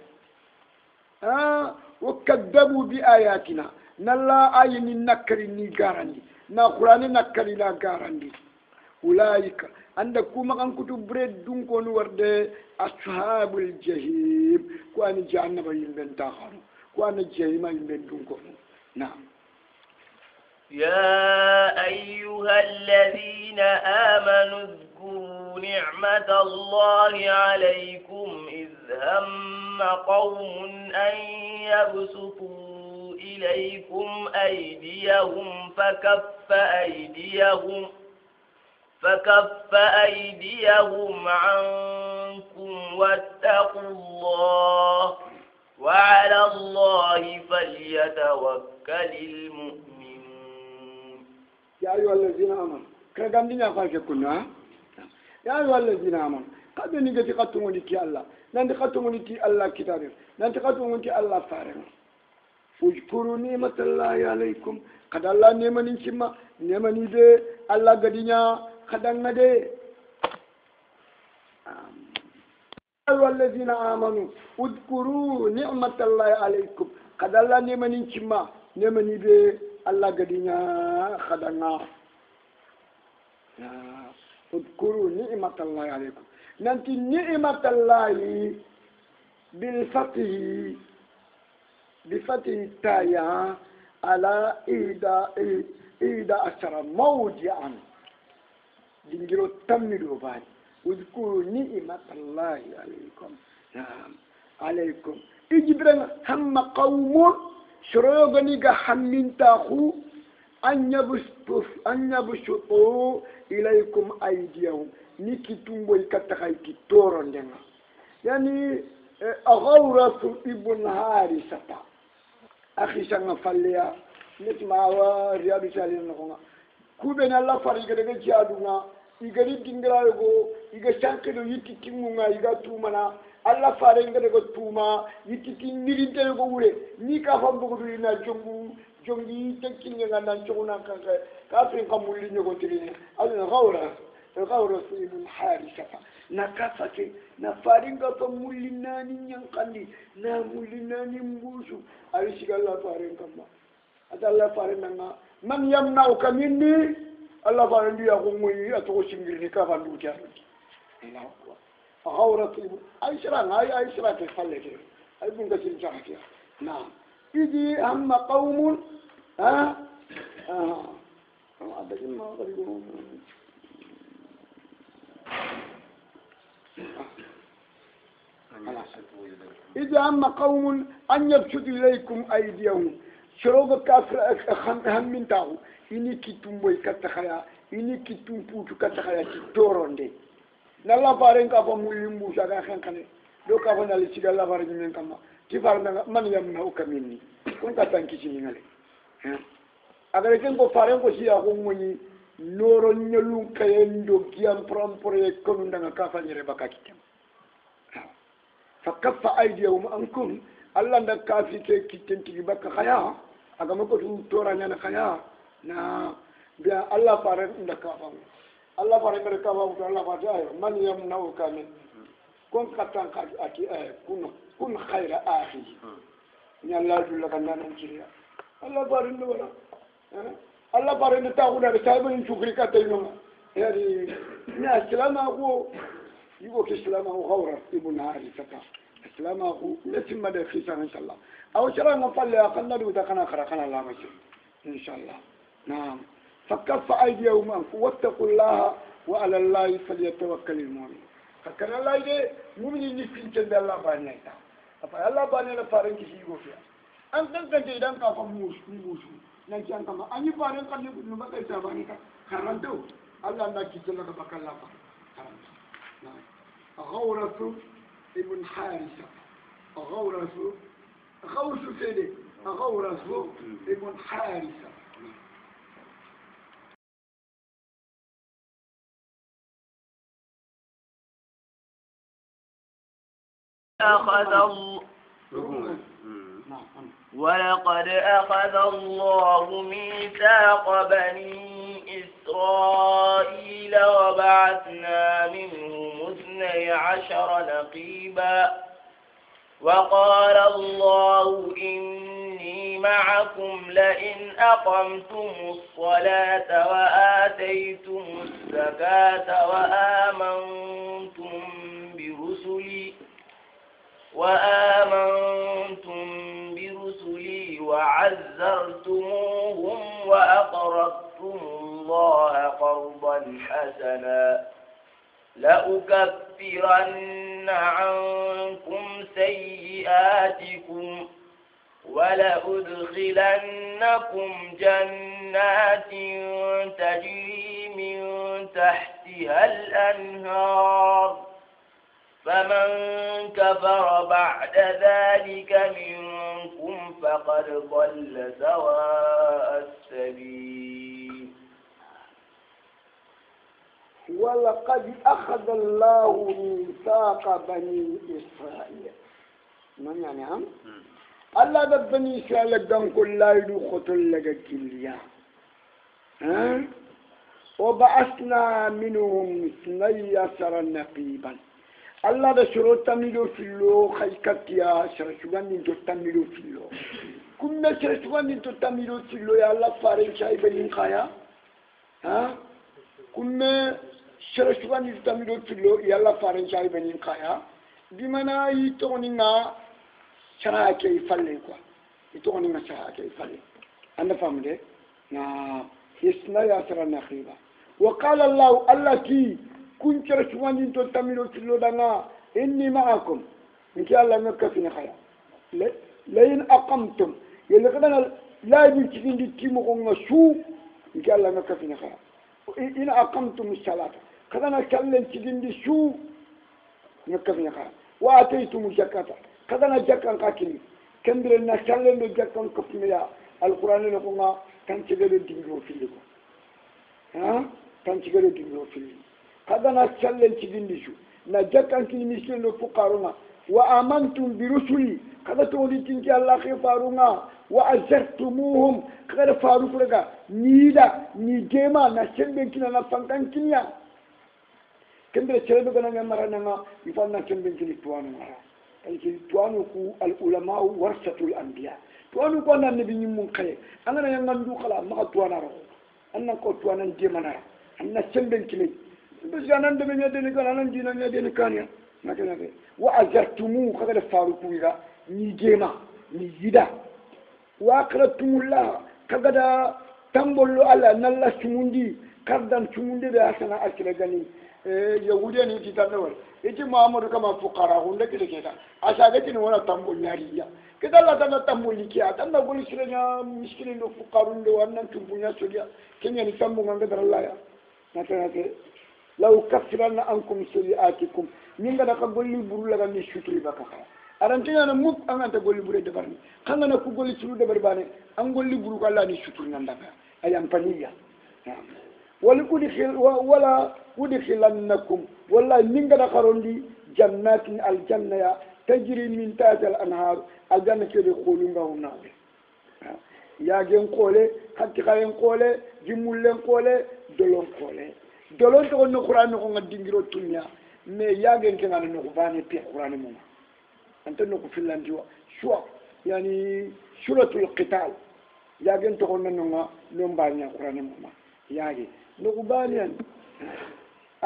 وكذبوا بآياتنا نلا آيين نكري نيغارندي نا قرآن نكري لا غارندي أولئك عندكم أن كتب بريد دون كون ورد أصحاب الجحيم كوان جهنم يمن تاخر كوان جهنم يمن دون كون نعم. يا أيها الذين آمنوا اذكروا نعمة الله عليكم إذ هم قوم أن يبسطوا إليكم أيديهم فكف أيديهم عنكم واتقوا الله وعلى الله فليتوكل المؤمنون. يا أيها الذين آمنوا كرغاندينا فاككنا يا أيها الذين آمنوا قد نيجي قطموني تي الله نانت قطموني تي الله كتابه نانت قطموني تي الله فارنا اذكروا نعمة الله عليكم قد الله نعمني نشما نعمني دي الله غدينا خدنا دي أيها الذين آمنوا اذكروا نعمة الله عليكم قد الله نعمني نشما نعمني دي الله غدينا خدنا اذكروا نعمة الله عليكم ننتي نعمة الله بالفتح التاء على إيدا أشر موضعا دينجرو تملوا بعد واذكروا نعمة الله عليكم نعم عليكم إجبرنا هم قوم شروغني حمين تاخو أن يبسطوا إليكم أيديهم نيكي تنبوي كتخيكي تورون دينا يعني أغورة ابن هارسة أخي سنة فاليا نسمع ورياض سالين نقونا كوبنا الله فارغ دغه جادونا igari dingara go iga sankelo yititi munga iga tumana Allah fare ngade go tuma yititi nirinte go wure ni ka fambo go ina jongi tekkinga ngana chona ka fin kamulli nyogo tirine alna gawra ibn harisa na kafake na faringa to mullinani nyankandi na mullinani mbusu ari sigalla fare ngamma adalla fare nanga man yamnauka minni Allah fare ndiya ko moyi ato singirni ka fandu tiya Allahu akbar gawra ibn aishra ke falleke ay bunga sin jahatiya na idi amma qaumun abadin ma qalibu إذا أما قوم أن يبسط إليكم أيديهم شروط كافر هم من تاو إني كتوم بوي كتخيا إني كتوم بوتو كتخيا كتورون دي نلا فارن كافا مولين بوشا كان كان لو كافا نالي سيدا لا فارن من كما تفارن من يمنعوك مني كنت تنكيشي نالي أغرى كنكو فارن كو سيا كوموني نورو نيلون كيندو كيام برامبوري كونو دانا كافا نيربكا كتام فكف أيديهم أنكم الله عند كافي كتن تجيبك خيا أكمل كتو تورا نانا خيا نا بيا الله فارن عند كافا الله فارن عند كافا الله فاجاه من يمنعوك من كون كتان كاتي كون خير آخي نيالله جل كنا نجريا الله فارن ولا الله فارن تاخذ هذا سايبين شكري كاتينوما يعني ناس سلامة هو يقول كسلامة غورة ابن هاري سكا سلامة لسه ما ده خيسان إن شاء الله أو شرع نفعل أخذنا ده وتكنا خرقنا الله ماشي إن شاء الله نعم فكف أيديهم أنفوا واتقوا الله وعلى الله فليتوكل المؤمن فكان الله يجي مؤمن يفين كذا الله بانيه apa Allah bani la faran ki sigo fiya an dan kan idan ka fa musu nan kan kama an yi faran kan ne ba kai sabani ka karanto Allah na ki jalla ka bakalla fa karanto na غورة ابن حارثة غوث سيدي غورة ابن حارثة ولقد أخذ الله ميثاق بني إسرائيل وبعثنا منهم 12 نقيبا وقال الله إني معكم لئن أقمتم الصلاة وآتيتم الزكاة وآمنتم برسلي وعزرتموهم وأقرضتم الله قرضا حسنا لأكفرن عنكم سيئاتكم ولأدخلنكم جنات تجري من تحتها الأنهار فمن كفر بعد ذلك منكم فقد ضل سواء السبيل ولقد أخذ الله ميثاق بني إسرائيل من يعني هم الله بني إسرائيل دم كل لا يدخل لك كليا وبعثنا منهم 12 نقيبا الله ده شروط تميلو فيلو خيكتيا شرشوان نتو تميلو فيلو كنا شرشوان نتو تميلو فيلو يا الله فارن شاي بنين خايا كنا شرشوان نتو تميلو فيلو يا الله فارن شاي بنين خايا بمنا يتونينا شراكي يفلي كوا يتونينا شراكي يفلي أنا فهمت نعم يسنا ياسر النخيبة وقال الله التي كنت رسوان تتمنوا تلو دنا إني معكم إن شاء الله مكفين خير لئن أقمتم يلي قدنا لا يمكن دي تيمو شو إن شاء الله مكفين خير إن أقمتم الصلاة قدنا كلن تجين دي شو مكفين خير وآتيتم الزكاة قدنا زكاة قاكلي كندرنا كلن زكاة كفميا القرآن نقولنا كان تجلو دينجو في لكم كان تجلو دينجو في لكم قدنا كلن تجين دي شو نجاكا كني مسلم الفقراء وآمنتم برسلي قد توليتين كي الله خفارونا وأزرتموهم قد فاروق لك نيدا نيجيما نسلم كنا نفنكن كنيا كندر سلبي كنا نمرنا يفعل نسلم كني توانو مرا كي توانو كو العلماء ورثة الأنبياء توانو كنا النبي من خير أنا ينندو خلا ما توانا رو أنا كو توانا نجيما أنا سلم كني بس أنا ندمي ندني كان أنا جينا ندني كانيا ما كنا في وأجرتموه قدر فاروقوا إذا نيجيما نيجدا وأقرتم الله قدر تنبلوا على نلا سموندي كردن سموندي بأسنا أكل جني يهوديا نيجي تنور يجي محمد كما فقراء هندا كده كده أشاهدين ولا تنبل ناريا كده لا تنا تنبل كيا تنا بقول سرنا مسكين لو فقراء لو أننا تنبلنا سوريا كنيا نسمو عند الله يا مثلا لو كفرنا عنكم سيئاتكم من قد قبل برو لغا ني شوتري باكا ارانتي انا موك ان انت غولي بري دبرني خانا نكو غولي سلو دبر باني ان غولي برو كلا ني شوتري ناندا ايام فانيا ولا ودخلنكم والله من قد قروندي جنات الجنه تجري من تحت الانهار الجنه كده خولونغا هنا يا جن قوله حتى كاين قوله جمولن قوله دولون قوله دولون تو القران نكو غدينغرو تونيا مي ياغن كان نكو باني بي القران موما انت نكو فيلانديو شو يعني سوره القتال ياغن تو نونغا نومباني القران موما ياغي نكو باني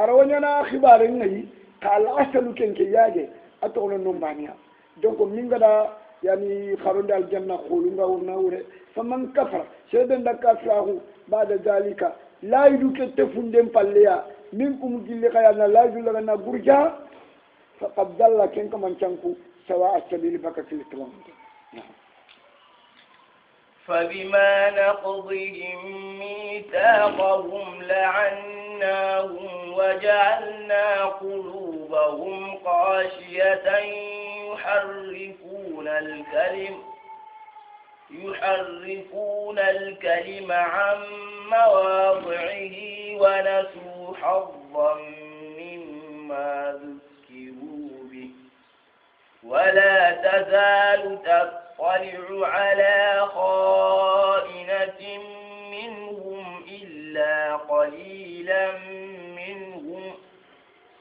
arawanya khibare ngai kala asalu kenke yage atolo nombania donc mingada yani kharonda aljanna khulunga wonawre faman kafara sheden da kafrahu ba'da zalika la yuduke tefundem palleya minkum gilli khayana la yulana na burja faqad dalla kenka manchanku sawa asabil bakatil tawam فبما نقضهم ميثاقهم لعناهم وجعلنا قلوبهم قاشية يحرفون الكلم عن مواضعه ونسوا حظا مما ذكروا به ولا تزال تطلع على خائنة منهم إلا قليلا منهم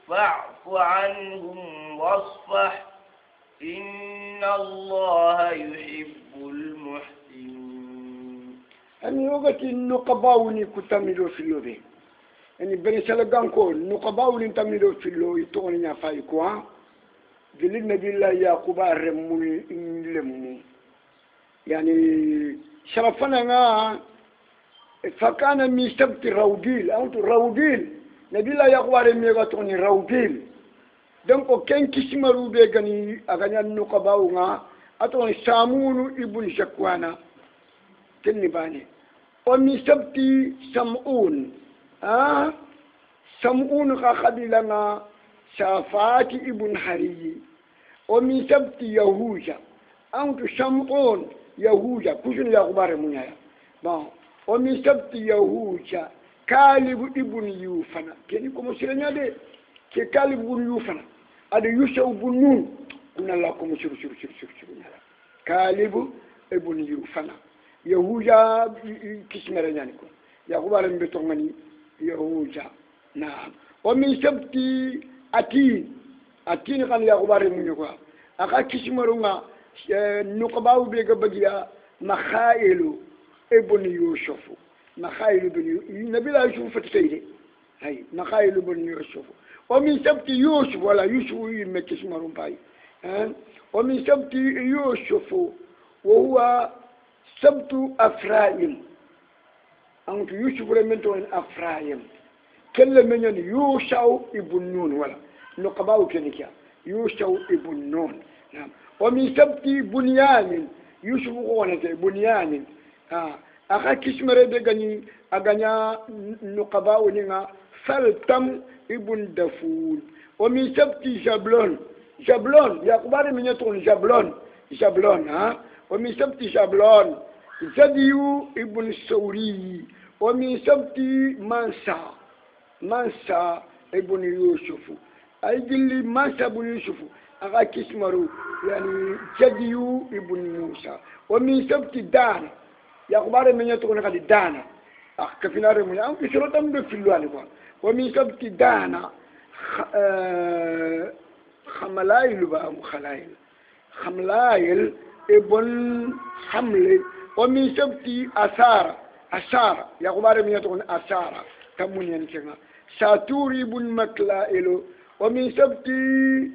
فاعف عنهم واصفح إن الله يحب المحسنين أني وقت النقباوني كتاميلو في اللوبي أني بني سلقانكو النقباوني تاميلو في اللوبي توني نفايكوا دليل نبي الله يعقوب الرمول لمو يعني شرفنا فكان من سبت راوديل أو راوديل نبي الله يعقوب الرمول توني راوديل donc ken kismaru be gani aganya nuqabaw nga aton samunu ibn shakwana kenni bani o mi sabti samun samun kha khabila nga safati ibn hariyi o mi sabti yahuja antu samun yahuja kujun ya gubare munyaya bon o mi sabti yahuja kalib ibn yufana kenni ko musiranya de ke kalib ibn yufana ada yusuf bunun kuna la ko shuru kalibu ibn yufana yahuja kismere nyani ko yakubare mbeto ngani yahuja na o min sabti atin kan yakubare munyo ko aka kismero nga nuqbaw be ga bagiya makhailu ibn yusuf makhailu ibn nabila yusuf fatayde hay makhailu ibn yusuf ومن سبت يوسف ولا يوسف يمكس مرون باي ومن سبت يوسف وهو سبت أفرايم أنت يوسف رمنتون أفرايم كل من يوشع ابن نون ولا نقباو كنكيا يوشع ابن نون نعم ومن سبت بنيان يوسف غونة بنيان أخا كسمر بغني أغنيا نقباو نينا فلتم ابن دفول ومن سبت جبلون جبلون يا كبار من يتون جبلون جبلون ومن سبت جبلون زديو ابن السوري ومن سبت منسى ابن يوسف أيدي منسى ابن يوسف أغا كسمرو يعني جديو ابن موسى ومن سبت دان يا كبار من يتون غادي دانا كفينا رمي أم بشرط أم بفلواني ومن سبت دانا خملايل بقى خلايل خملايل ابن حمل ومن سبتي أسارة يا غبار من يتقول أسارة تمون ينتهى ساتوري بن مكلائل ومن سبتي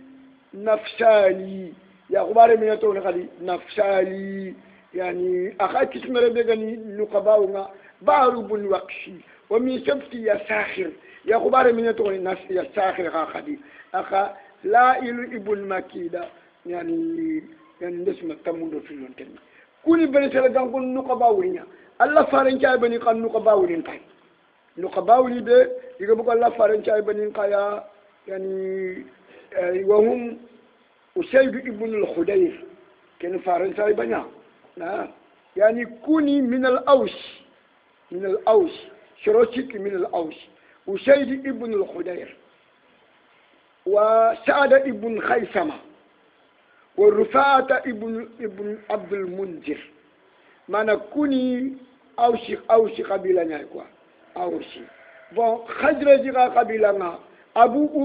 نفسالي يا غبار من يتقول غادي نفسالي يعني أخاك اسم ربيغني نقباونا بارو بن وقشي ومن سبتي يا ساخر يا غبار من يتقول يا ساخر غادي أخا لا ابن مكيدة يعني نسمة تمون في اللون كوني بني سلقان كون نقباولين الله فارن جاي بني قان نقباولين تاي نقباولي ده يقول الله فارن جاي بني قايا يعني وهم أسيد ابن الخدير كان فارن جاي بني يعني كوني من الأوس شروشك من الأوس أسيد ابن الخدير وسعد ابن خيثمة ورفاعة ابن عبد المنذر ما نكوني أوشي قبيلة نايكوا أوشي بون خزرج قبيلة أبو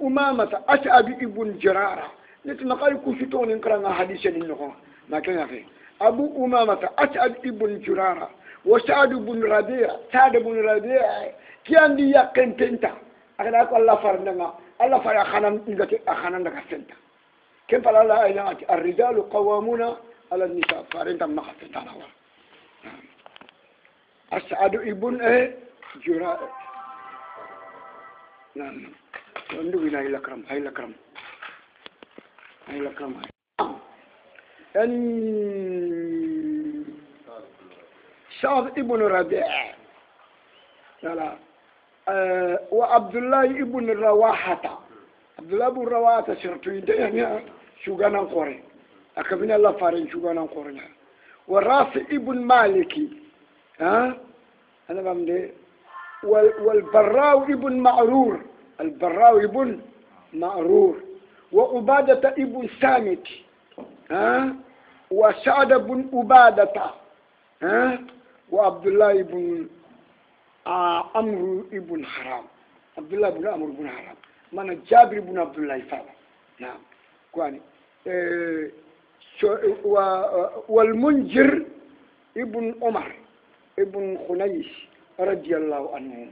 أمامة أسعد ابن جرارة نتنا قال كوشتون نقرأ حديثا للنقوة ما كان يفهم أبو أمامة أسعد ابن جرارة وسعد بن ربيع كان دي يقين تنتا أنا أقول الله فرنا الله فرنا أخانا نكسنتا كيف قال الله أيضا الرجال قوامون على النساء فرنا ما خسنتا نوا أسعد ابن جراء نعم عندنا هاي الأكرم يعني سعد ابن ربيع لا وعبد الله ابن رواحة عبد الله ابن رواحة شرطين يعني شو كان قري أكمل الله فارن شو كان قري ورافع ابن مالكي أنا بمدي والبراو ابن معرور وعبادة ابن سامت وسعد بن عبادة وعبد الله ابن عمرو ابن حرام عبد الله بن عمرو بن حرام من جابر بن عبد الله فعلا نعم كواني والمنجر ابن عمر ابن خنيس رضي الله عنهم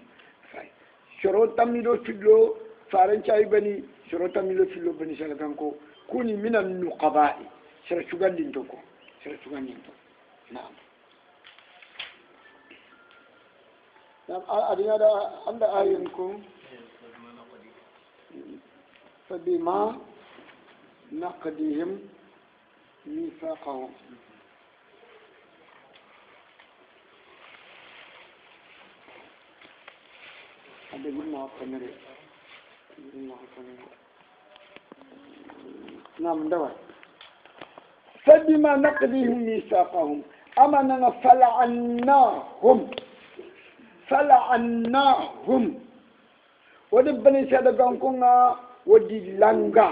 شروط تميلو فيلو فارنشاي بني شروط تميلو فيلو بني سلكانكو كوني من النقباء سرشوغان دينتوكو نعم نعم أدينا عند آيانكم فبما نقضهم ميثاقهم هذا قلنا أقنري نعم دوا فبما نقضهم ميثاقهم أمنا فلعناهم ودبني سادقانكونا ودي لانغا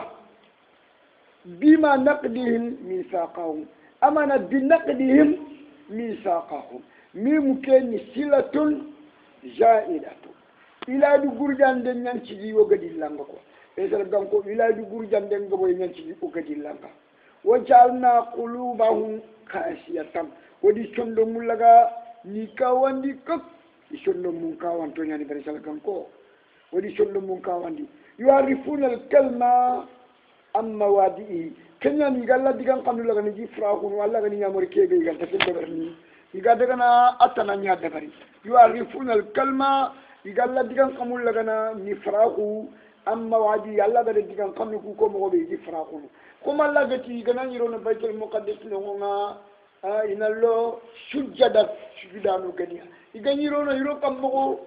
بما نقضهم ميثاقهم أمنا بنقضهم ميثاقهم ممكن سلة زائدة إلى دغورجان دن نانتي وغدي لانغا سادقانكو إلى دغورجان دن غبوي نانتي وغدي لانغا وجعلنا قلوبهم قاسية ودي شندو ملغا نيكاواندي كك يشندو مونكاوان تونياني بريسال كانكو ودي شندو مونكاواندي يعرفون الكلمة amma wadi kenya ni galla digan kanu laga ni jifrahu walla ga ni nyamori kebe ga tafi da barni iga daga na atana nya da bari yuarifuna al kalma igalla digan kamul laga na ni farahu amma wadi yalla ga digan kanu ku ko mo be jifrahu kuma laga ti gana yiro na baitul muqaddas no nga inallo sujjada sujudanu gani iga yiro na yiro kam mo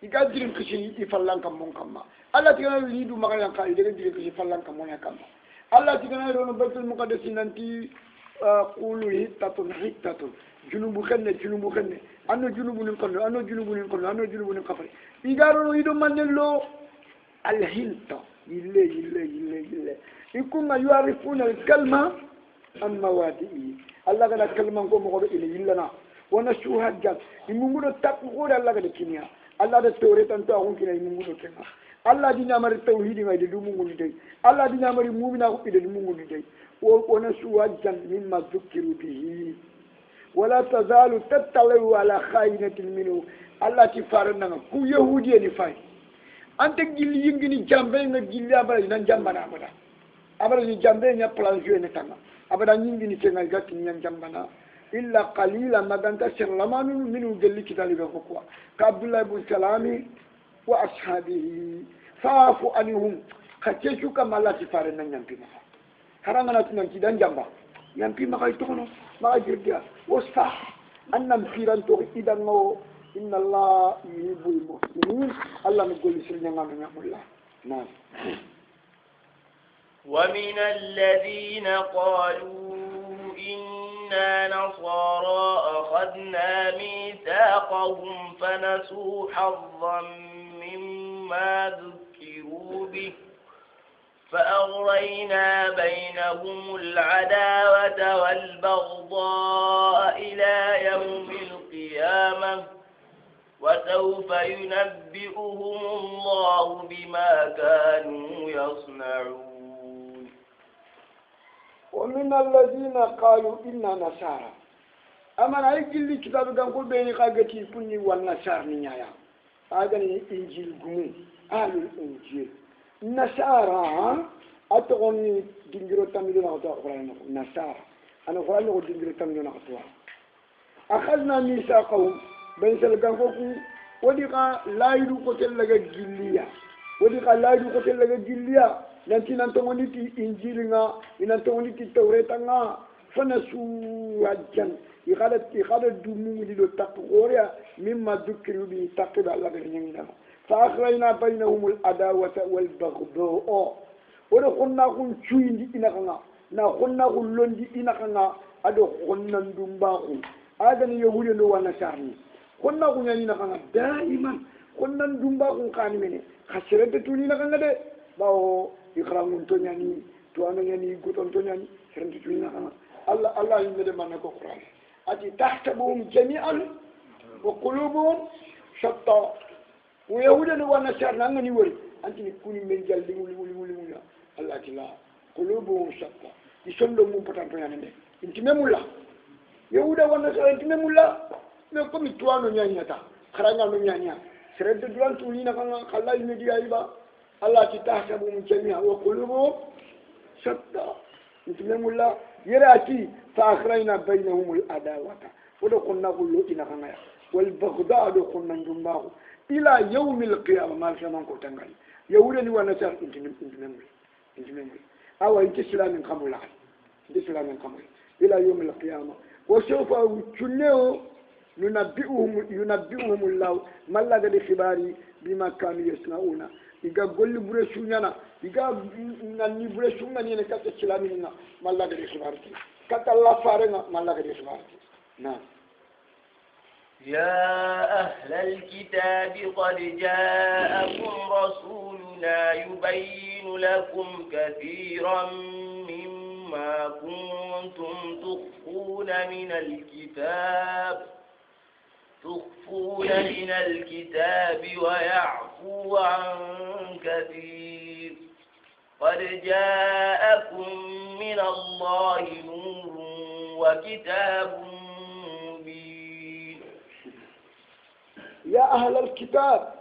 iga dirin kishi ifallan kam mon kamma Allah tigana lidu magayan ka iga dirin kishi fallan kam mon kamma Allah tigana yiro na baitul muqaddas nanti qulu hittatun junubu khenne anno junubu nin kono anno junubu nin kafari igaro no ido manello al hinta yille ikunga yuarifuna al kalma am mawadi'i Allah gada kalman ko mo ko ile yillana wana shuhajjat imungudo takku ko Allah gada kinya Allah da tawre tan to akon kina imungudo kenga Allah di nyamari tauhidi ngai de dumungu ni dai Allah di nyamari mu'mina ko ide dumungu ni dai wana shuhajjat mimma dhukiru bihi ولا تزال تطلع على خائنة منه الله تفارنا كو يهودي ني فاي انت جيلي ينغني جامبي nga jilli abara nan jambana abara ni jambe nya plan jouer ne tanga abara nyingini tenga gatti nya jambana illa qalila maganta sirlamanu minu gelli kitali ga ko quoi ka abdullah ibn salami wa ashabihi fa'fu anhum khachechu kama Allah tifarna nyampi ma haranga na tunan kidan jamba nyampi ma kay tokono ما جرجع وصح أن مفيران تو إذا نو إن الله يحب المحسنين الله نقول سرنا من الله نعم ومن الذين قالوا إنا نصارى أخذنا ميثاقهم فنسوا حظا مما ذكروا به فأغرينا بينهم العداوة والبغضاء إلى يوم القيامة وسوف ينبئهم الله بما كانوا يصنعون ومن الذين قالوا إنا نصارى أما نأجل لي كتاب قنقل بيني قاقتي كني والنصار نيايا أغني إنجيل قمي أهل الإنجيل نصارى أتغني دينجرو تاميدو نغطوا أخرين نصارى أنا أخرين نغطوا دينجرو تاميدو نغطوا أخذنا ميثاقهم بين سلقانكم وديقا لا يدو قتل لغا جليا وديقا لا يدو قتل لغا جليا nanti nantongoni ti injili nga inantongoni ti tawreta nga فنسوا عجن يخاد دمو دي دو تقوريا مما ذكروا به تقبل الله بالنمينا فأخرجنا بينهم العداوة والبغضاء ودخلنا كن شوين دي إنكنا نخلنا كن لون دي إنكنا أدخلنا ندمباكو هذا يهود لو ونسارني خلنا كن يعني إنكنا دائما خلنا ندمباكو كاني مني خسرت توني إنكنا ده باو إخرامون تونياني توانا يعني قطن تونياني سرنت توني إنكنا الله يمد ما نكو قرآن أتي تحسبهم جميعا وقلوبهم شتى ويهودا ونصارى نغني وري أنت نكوني من جل ولي الله تلا قلوبهم شتى يسلو مو بطن تونياني انت ممولا يهودا ونصارى انت ممولا نكم توانو نيانيا تا خرانا نيانيا سرنت دوان توني نكنا خلا يمدي أيبا الله تحسبهم جميعا وقلوبهم شتى انت ممولا يراتي فأخرجنا بينهم العداوة ودخلنا كله إلى غنايا والبغضاء دخلنا جنباه إلى يوم القيامة ما شاء كوتنغاي يهودني ونصارى انت ممري أو انت سلام قبل انت سلام قبل إلى يوم القيامة وسوف ينبئهم الله ما لقد خباري بما كانوا يصنعون iga golli bure sunyana iga nanni bure sunyani ne kata silamina malla gadi khibarti kata la farenga malla gadi khibarti na يا أهل الكتاب قد جاءكم رسولنا يبين لكم كثيرا مما كنتم تخفون من الكتاب ويعفو عن كثير قد جاءكم من الله نور وكتاب مبين يا أهل الكتاب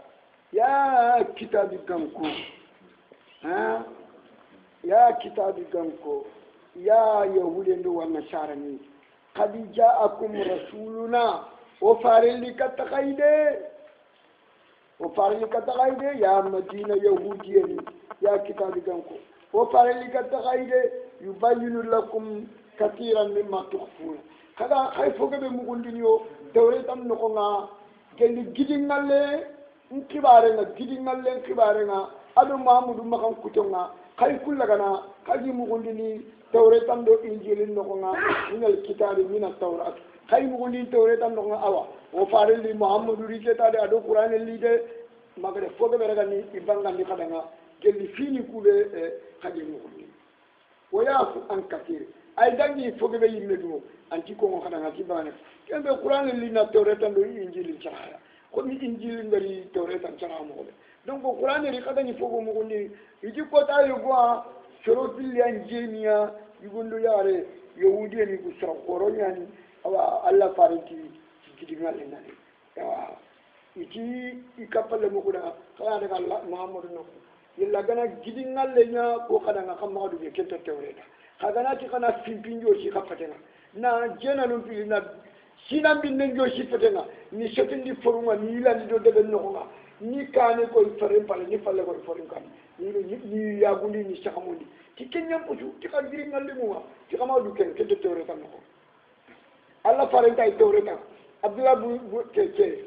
يا كتاب كنكو ya kitabi ganko ya yahudendu wa nasarani qad ja'akum rasuluna wa farili kataqaide ya madina yahudiyani ya kitabi ganko wa farili kataqaide yubayyinu lakum katiran mimma tukhfuna kada ay fogabe mugundinyo tawretam no nga gelli gidingalle nkibare nga adu mahamudu makan kutonga kay kullagana kaji mugundini tawretam do injilin no nga minal kitabi minat tawrat kay mugundini tawretam no nga awa o fareli muhammadu riketa de adu qur'an lide magare fogabe ragani ibanga ni kadanga gelli fini kule kaji mugundini wayafu an katir ay dangi fogabe yimme do anti ko ngo kadanga tibane kembe qur'an lina tawretam do injilin chara ko mi injil ngari tawretan chara mo donc qur'an ri kada ni fogo mo ni iji ko ta yugo shoro billi anjenia yugondo yare yahudi ni ku sura koronyani awa alla farinti kidingal ngani awa iti ikapale mo kuda kala daga Allah muhammadu no yilla gana kidingal lenya ko kada nga kamma du ke ketta tawreta kada ti kana simpinjo shi kapatena na jena no pilina sinan binne jo shi fatena ni setindi foruma ni landi do de no ni kane ko fere pale ni falle ko fere kan ni ya gundi ni sakamundi ti kenyam puju ti ka giri ngalle mo ti kama du ken ke tewre tan ko alla farenta ay tewre tan abdullah bu ke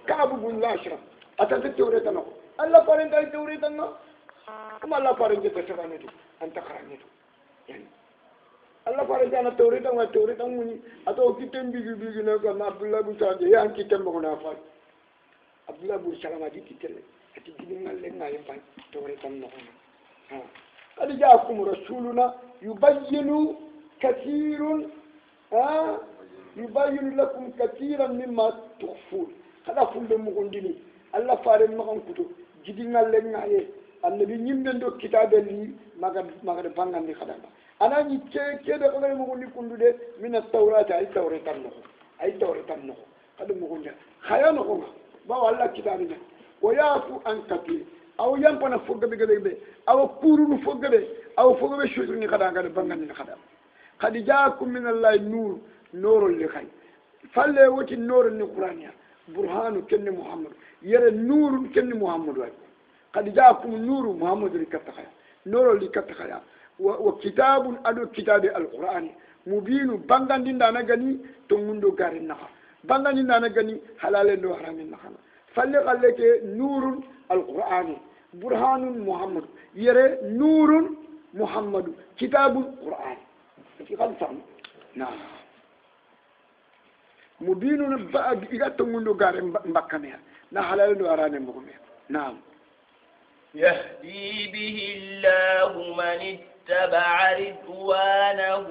kaabu bu lashra atante tewre tan ko alla farenta ay tewre tan no kuma alla farenta te tabane du anta karane du yani alla farenta na tewre tan muni ato kitem bigi na ko abdullah bu tande yan kitem ko na fa abdullah bur salama di kitele ati gidingal le ngay fay tawre tan no ha qad ja'akum rasuluna yubayyinu kathirun yubayyinu lakum kathiran mimma tukhfun kada fulbe mo gondini allah faare ma kan kuto gidingal le ngay annabi nyimbe ndo kitabe li maga bangandi khadama anani ke de ko mo gondi kundude min at-taurata ay tawre tan no kada mo gonda khaya no ko ba walla kitabina wayafu an katir aw yampana foggabe gebe aw kurunu foggabe aw foggabe shudru ni kada ngada bangani ni kada qad jaakum min allahi nurul li khay falle wati nurul ni qur'aniya burhanu kenni muhammad yere nurun kenni muhammad wa qad jaakum nuru muhammad li katakaya nurul li katakaya wa kitabun adu kitabi alqur'ani mubinu bangandi ndana gani to mundo garin naha bangani nana gani halale do haramin nakana falle qalle ke nurun alqur'ani burhanun muhammad yere nurun muhammad kitabul qur'an fi khalfam na mubinun ba'd igato mundo gare mbakame na halale do harane mbokome naam يهدي به الله من اتبع رضوانه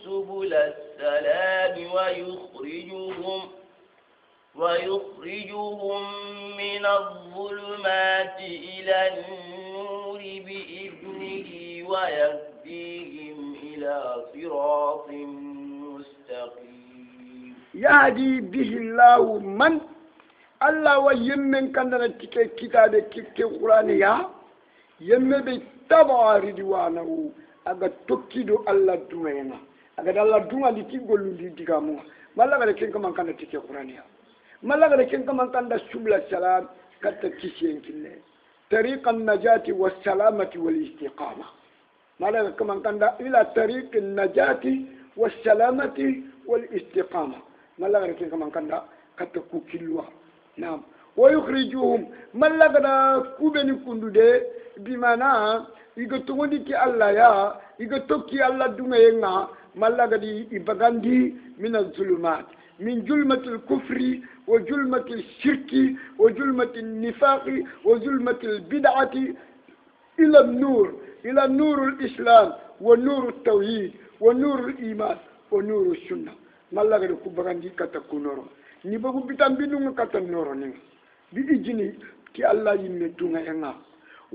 سبل السلام ويخرجهم من الظلمات إلى النور بإذنه ويهديهم إلى صراط مستقيم يهدي به الله من الله ويمن كان كتاب القرآن يا يمن بتبع رضوانه aga tokkido alla dumayna aga alla dunga di tigollu di digamu malla ga ken kam kan tike qur'aniya malla ga ken kam kan da subla salam katta kisien kinne tariqan najati was salamati wal istiqama malla ga kam kan da ila tariqin najati was salamati wal istiqama malla ga ken kam kan da katta ku kilwa naam wa yukhrijuhum malla ga kubeni kundude bimana iga togondi ki Allah ya iga tokki Allah dungayenga mallagadi ibagandi min az-zulumat min julmatil kufri wa julmatil shirki wa julmatil nifaqi wa julmatil bid'ati ila an-nur ila nur al-islam wa nur at-tawhid wa nur al-iman wa nur as-sunnah mallagadi kubagandi kata kunoro ni bagu bitam binunga kata noro ni bi ijini ki Allah yimme dungayenga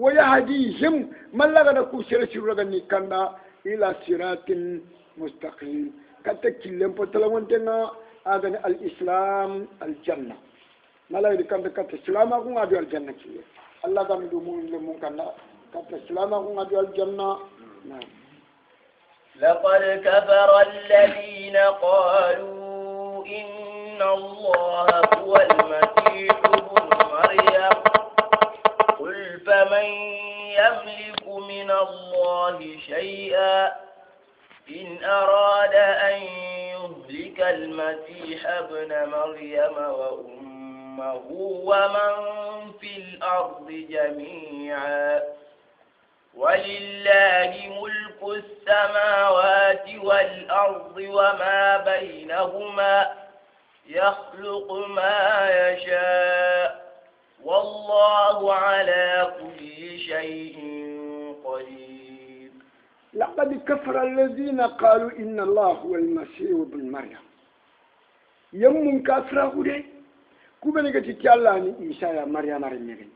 ويهديهم ملغنا كوشر شرغني كندا الى صراط مستقيم كتكلم بتلونتنا اذن الاسلام الجنه ملغنا كندا كتسلام اكو ادو الجنه كي الله كان دو مون كندا كتسلام اكو ادو الجنه نعم. لقد كفر الذين قالوا إن الله هو المسيح ابن مريم قل فمن يملك من الله شيئا إن أراد أن يهلك المسيح ابن مريم وأمه ومن في الأرض جميعا ولله ملك السماوات والأرض وما بينهما يخلق ما يشاء والله على كل شيء قدير. لقد كفر الذين قالوا إن الله هو المسيح ابن مريم يوم كفره ده كوبني كتي الله ني عيسى يا مريم رمي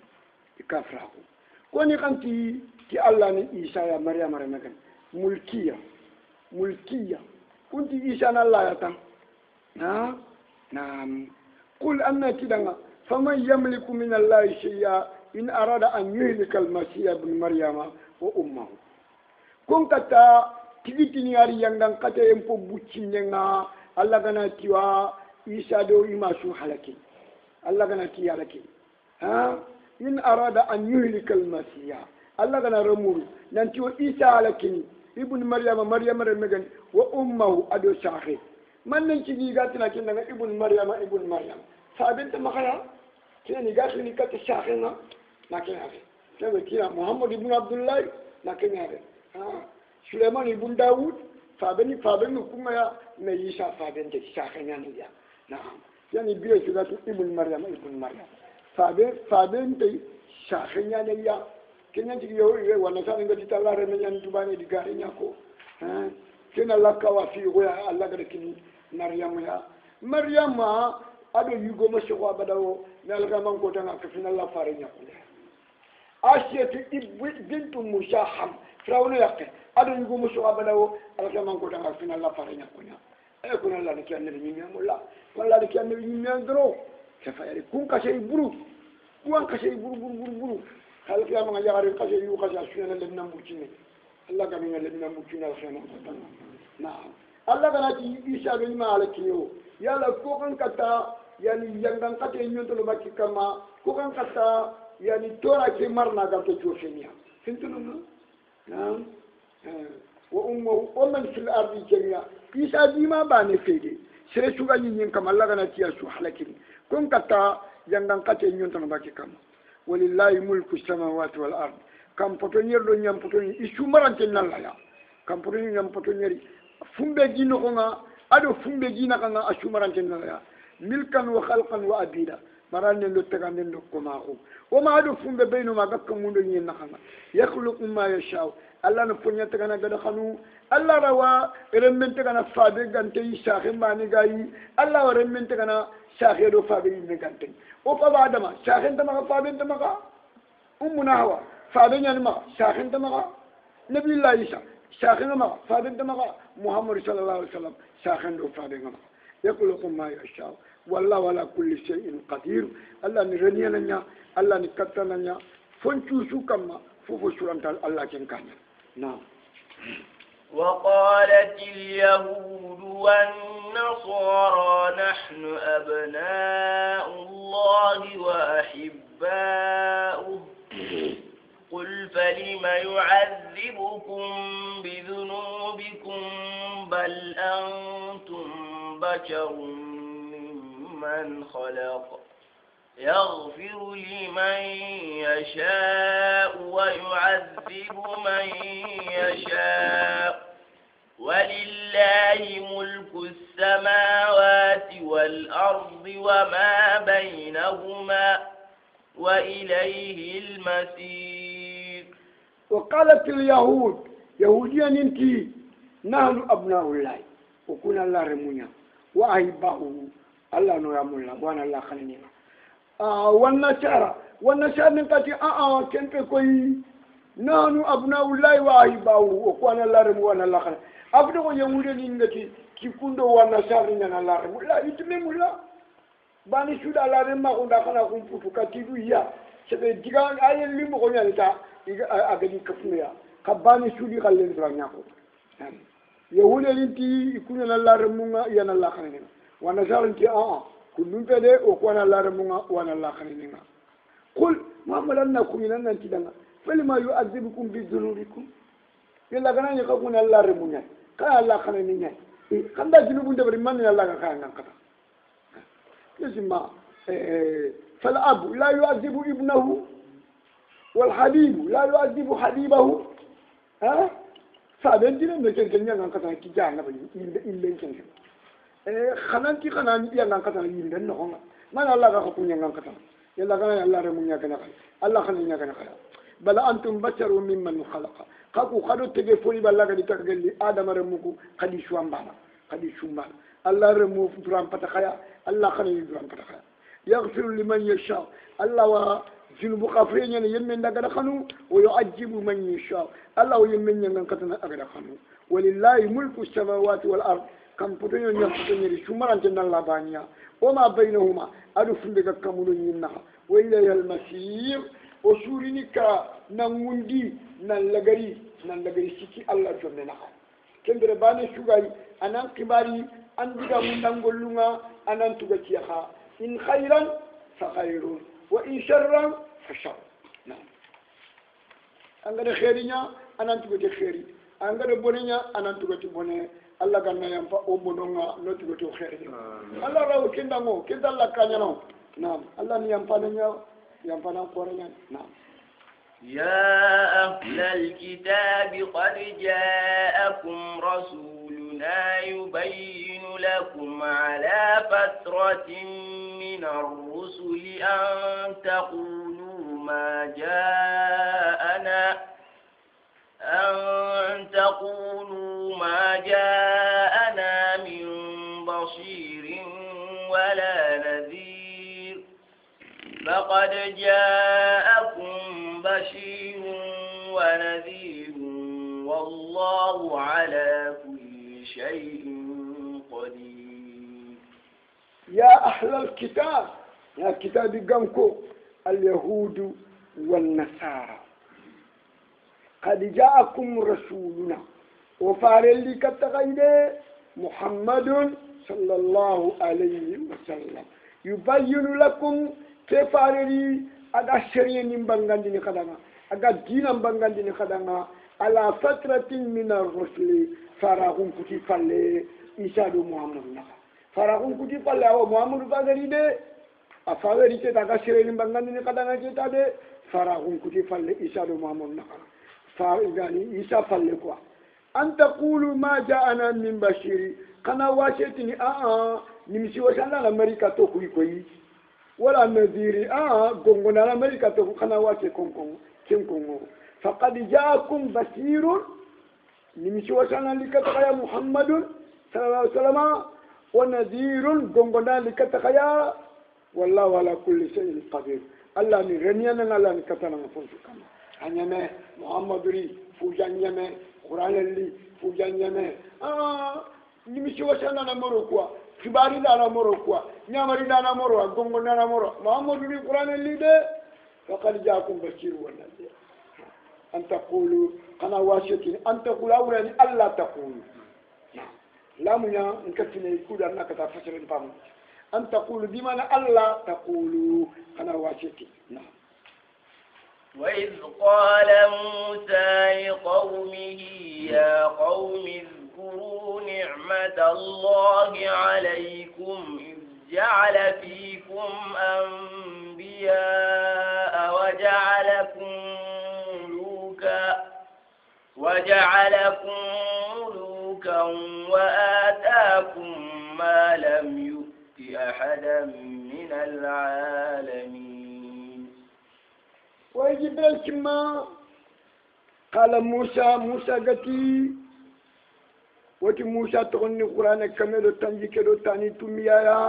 كفره كوني كنتي تي الله ني عيسى يا مريم رمي ملكية كنت عيسى الله يا تام نعم قل أن كدنا فمن يملك من الله شيئا إن أراد أن يهلك المسيح ابن مريم وأمه كون كتا تيجي ياري يندن كتا يمبو بوتشينغا الله غنا تيوا عيسى دو يماسو حلكي الله غنا تيا لكي إن أراد أن يهلك المسيح الله غنا رمور نانتيو عيسى لكي ابن مريم رمغن وأمه أدو شاخي من ننتي غاتنا كنا ابن مريم فابنت مخيا كني غاتني كات شاخنا لكن هذا كما كنا محمد ابن عبد الله لكن هذا سليمان ابن داود فابني كما يا ميشا فابن شاخنا نيا نعم يعني بيو سغات ابن مريم فابن تي شاخنا نيا كنا تيجي وانا سان غادي تلا رميان تباني دي غارينيا كو كنا لكوا في ويا الله غدكني مريم ado yugo ma shoko abadawo nalga man ko tanga kafina la farinya ko ashiyatu bintu mushaham firawna yaqe ado yugo ma shoko abadawo alga man ko tanga kafina la farinya ko e ko la ni kenne ni nyamulla wala ni kenne ni nyandro kafa yari kun ka sey buru kuan ka sey buru hal fiya ma yagari ka sey yu ka sey shuna le nambu cinni allah ga mi le nambu cinni al khana na'am allah ga nati isa be ma alakiyo yala ko kan kata yani yangan kata nyonto baki kama ko kan kata yani tora ke marna ga to jofenia fintunu na wa ummu man fil ardi jami'a isa bima ba ne fede sere suga yin kama Allah gana tiya su halakin kon kata yangan kata nyonto baki kama walillahi mulku samawati wal ard kam potonyer do nyam potoni isu marante nalla kam potoni nyam potonyeri fumbe dino ko nga ado fumbe dina kanga ashumarante nalla milkan wa khalqan wa abida maran ndo taganden ndo ko mako o ma ado fumbe beyno ma gakka mundo nyen nakanga yakhluqu ma yasha Allah no fonya tagana gada khanu Allah rawa remmente kana fabe gante shakhe mani gayi Allah wa remmente kana shakhe do fabe ni gante o fa ba dama shakhe dama fabe dama ka ummuna hawa fabe nyani ma shakhe dama ka nabi Allah Isa shakhe ma fabe dama ka Muhammad sallallahu alaihi wasallam shakhe do fabe ngama yakhluqu ma yasha والله ولا كل شيء قدير الله نرني لنا الله نكتنا لنا فنشوشو كما فوفو شرانتال الله كنكانا نعم. وقالت اليهود والنصارى نحن أبناء الله وأحباؤه قل فلم يعذبكم بذنوبكم بل أنتم بشر من خلق يغفر لمن يشاء ويعذب من يشاء ولله ملك السماوات والأرض وما بينهما وإليه المسير. وقالت اليهود يهوديا ننتي نحن أبناء الله وكنا الله رمونا وأحباؤه الله نرمو الله وانا الله خلينا والنصارى نكاتي كنت كوي نحن أبناء الله وأحباؤه وكنا الله رمو وانا الله خلينا أبدا يهوديا ننتي كيكوندو والنصارى نحن الله رمو لا يتمم الله bani suda la remma ko ndakana ko putu katidu ya sebe diga ayel limbo ko nyalita agadi kafuya kabani sudi kallen dra nyako yahude linti ikunya na la remunga yana la khanina wana zalanti kullum pede o ko na la remunga wana la khanina qul muhammadan nakum inanna tidanga falima yu'adhibukum bi dhunubikum yalla kana ni ko na la remunga ka la khanina kanda junubun de bari man yalla ka khana kata lazima فالأب لا يعذب ابنه والحبيب لا يعذب حبيبه ها فابنتنا نكن كن يان كتا كي جانا بني إلا كن خنانتي خنان يان كتا يندن نون ما الله كا كون يان كتا يلا كان الله رمون يا كنا الله خلينا كنا بل أنتم بشر ممن خلق كاكو خدو تجفوني بالله كدي تكجلي آدم رموكو كدي شوام بانا كدي شومان الله رمو فرام بتخيا الله خلينا فرام بتخيا يغفر لمن يشاء الله وجنوب خافرين يمن دغدا خنو ويعجب من يشاء الله يمن ين كتنا اغدا خنو ولله ملك السماوات والارض كم بتنيو نيفتني شمران تن الله بانيا وما بينهما ادف بك كمون ينها والى المسير وسورينك نموندي نلغري سيكي الله جمنا كندر باني شوغاي انا كباري انديغا مندانغولونغا انا توغتيها إن خيرا فخير وإن شرا فشر نعم أنغري خيرينيا أنا تبغي خيري أنغري بونينيا أنا تبغي بوني الله كان ينفع أمونونا نتبغي خيري الله راو كندامو كند الله كانيانو نعم الله نيامبانيا يامبانا كوريا نعم يا أهل الكتاب قد جاءكم رسولنا يبين لكم على فترة من الرسل أن تقولوا ما جاءنا من بصير ولا نذير فقد جاءكم بشير ونذير والله على كل شيء قدير. يا أهل الكتاب يا كتاب قمكو اليهود والنصارى قد جاءكم رسولنا وفارلي كتغيد محمد صلى الله عليه وسلم يبين لكم كيف فارلي أدا شريين بانغاندين خدانا أدا دينا بانغاندين خدانا على فترة من الرسل فراغون كتي فالي إسادو محمد نخا فراغون كتي فالي أو محمد فاغري دي أفاغري كتا شريين بانغاندين خدانا كتا دي فراغون كتي فالي إسادو محمد نخا فاغاني إسا فالي كوا أن تقولوا ما جاءنا من بشير كنا واشتني نمشي وشانا لأمريكا توكوي كوي ولا نذيري غونغونا لأمريكا توكو كنا واشي كونغو فقد جاءكم بشير نمشي وشانا لكتخيا محمد صلى الله عليه وسلم ونذير غونغونا لكتخيا والله على كل شيء قدير الله نغنينا الله نكتنا نفوسك هنيمه محمد ري فوجان يمه قرآن اللي فوجان يمه نمشي وشانا نمرو كوا كباري دانا مرو كوا نيامري دانا مرو غونغو دانا مرو محمد ري قرآن اللي ده فقد جاءكم بشير ونذير أن تقولوا أنا واشتين أن تقولوا أولا ألا تقولوا لا منا نكتنا يقول أنك تفسر الفهم أن تقولوا بمعنى ألا تقولوا أنا واشتين نعم. وإذ قال موسى لقومه يا قوم اذكروا نعمة الله عليكم إذ جعل فيكم أنبياء وجعلكم ملوكا وآتاكم ما لم يؤت أحدا من العالمين. ويجب الكما قال موسى قتي وتي موسى تغني القرآن كمل تنجي كدو تاني تميايا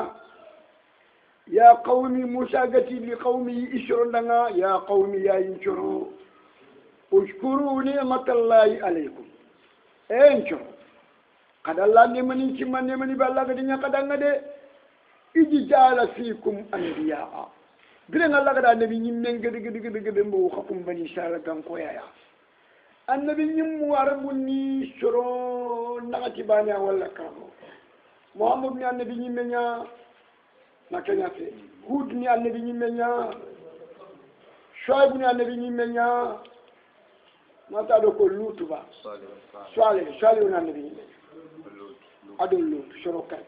يا قومي موسى قتي لقومي إشرون لنا يا قومي يا إنشروا اشكروا نعمة الله عليكم انشروا قد الله نمني بالله قد نقدنا دي إجي جعل فيكم أنبياء بلن الله قد نبي نمن قد مبو خكم بني سارة كويا النبي نمو عربني شرو نغتي بانيا ولا كرامو محمد ني النبي نمنيا ما كان يفي هود ني النبي نمنيا شعيب ني النبي نمنيا ما تعدو كل لوط با صالح ني النبي نمنيا adol lootu soro kay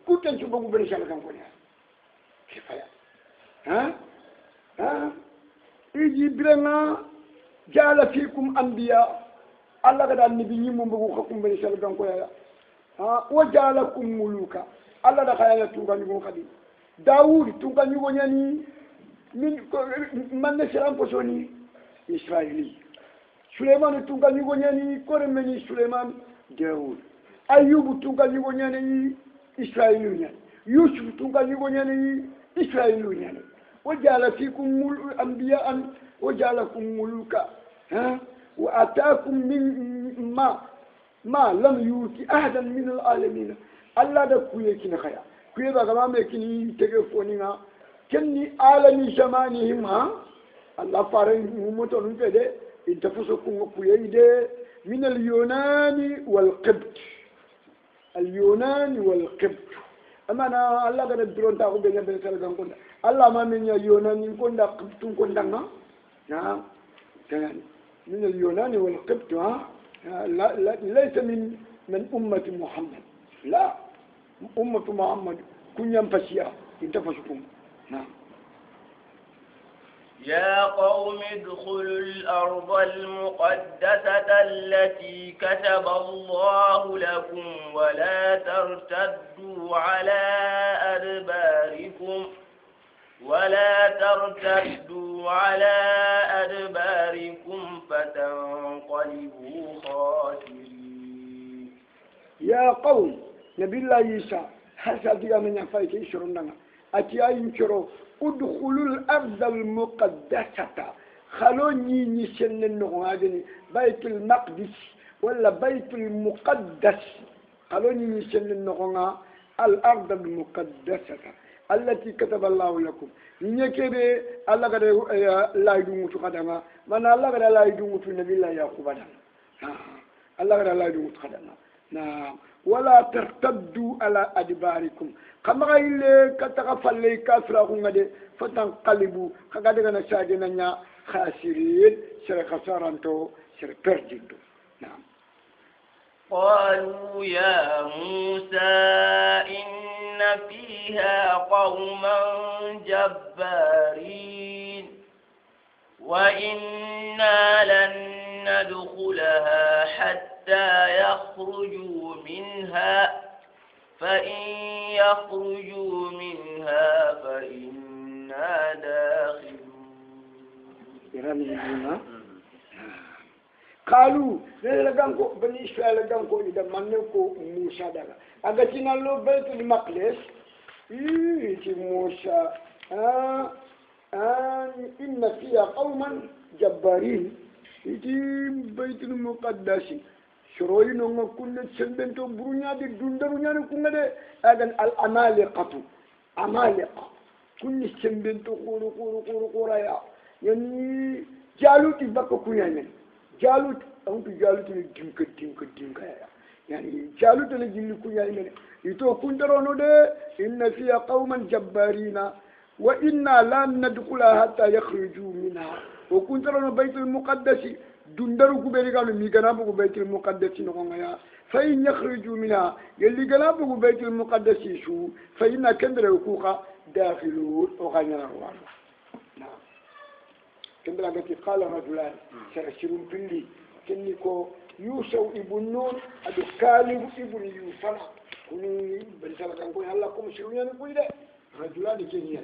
ku tan ci bogu ben sala kan ko ya kifaya iji birana jala fikum anbiya alla ga dal nabi ñim bogu xakum ben sala kan ko ya wa jalakum muluka alla da khayala tunga ni mo khadi daoud tunga ni wonyani min man ne seram posoni israeli suleiman tunga ni wonyani ko remeni suleiman daoud ayubu tunga ni wonyani israeli nyani yusuf tunga ni wonyani israeli nyani wajala fikum anbiya'an wajalakum muluka wa ataakum min ma lam yuti ahadan min alalamin alla da kuye kin khaya kuye ba gama me kin tege foninga kenni alami zamanihim alla faran mumoto nun fede intafusukum kuye ide min al-yunani wal-qibt اليونان والقبط أما أنا الله قد درون تاخو بيني بين سلكان كوندا الله ما من اليونان كوندا قبط كوندا نعم كان من اليونان والقبط ليس من أمة محمد لا أمة محمد كن ينفسيا انتفسكم نعم يا قوم ادخلوا الأرض المقدسة التي كتب الله لكم ولا ترتدوا على أدباركم فتنقلبوا خاسرين. يا قوم نبي الله عيسى حسب من يفايت يشرون أتي أينشروا ادخلوا الأرض المقدسة خلوني نسن النغادني بيت المقدس ولا بيت المقدس خلوني نسن النغا الأرض المقدسة التي كتب الله لكم نيكبي الله قد لا يدومت قدما من الله قد لا يدومت النبي الله يعقوب الله قد لا يدومت قدما نعم ولا ترتدوا على أدباركم كما قال كتغفل لي كافرهم غدي فتنقلبوا كغادي غنا شاجنا خاسرين سر خسارانتو سر برديتو نعم. قالوا يا موسى إن فيها قوما جبارين وإنا لن ندخلها حتى يخرجوا منها فإن يخرجوا منها فإنا داخلون. قالوا لغانكو بني إسرائيل لغانكو إذا منكو موسى دغا أغتنا لو بيت المقدس موسى إن فيها قوما جبارين إتي بيت المقدس شروي نونغ كل سنبنتو برونا دي دوندرونا نكونغ دي أغن الأمالقة أمالقة كل سنبنتو قورو يا يعني جالوت يبقى كويانين جالوت أنت جالوت ديمك يا يعني جالوت نجيل كويانين يتو كندرونو دي إن فيها قوما جبارين وإنا لا ندخلها حتى يخرجوا منها وكندرونو بيت المقدس دندرو كبيري قالوا ميغنابو بيت المقدس نغنيا فإن يخرجوا منها يلي غنابو بيت المقدس شو فإن كندر وكوخا داخلون وغنيا روان نعم كندر قالت قال رجلان سرشرون بلي كنيكو يوسف ابن نون أدو كالب ابن يوسف كوني بنسالة كنكو يلا كم شروني نقول ده رجلان كنيا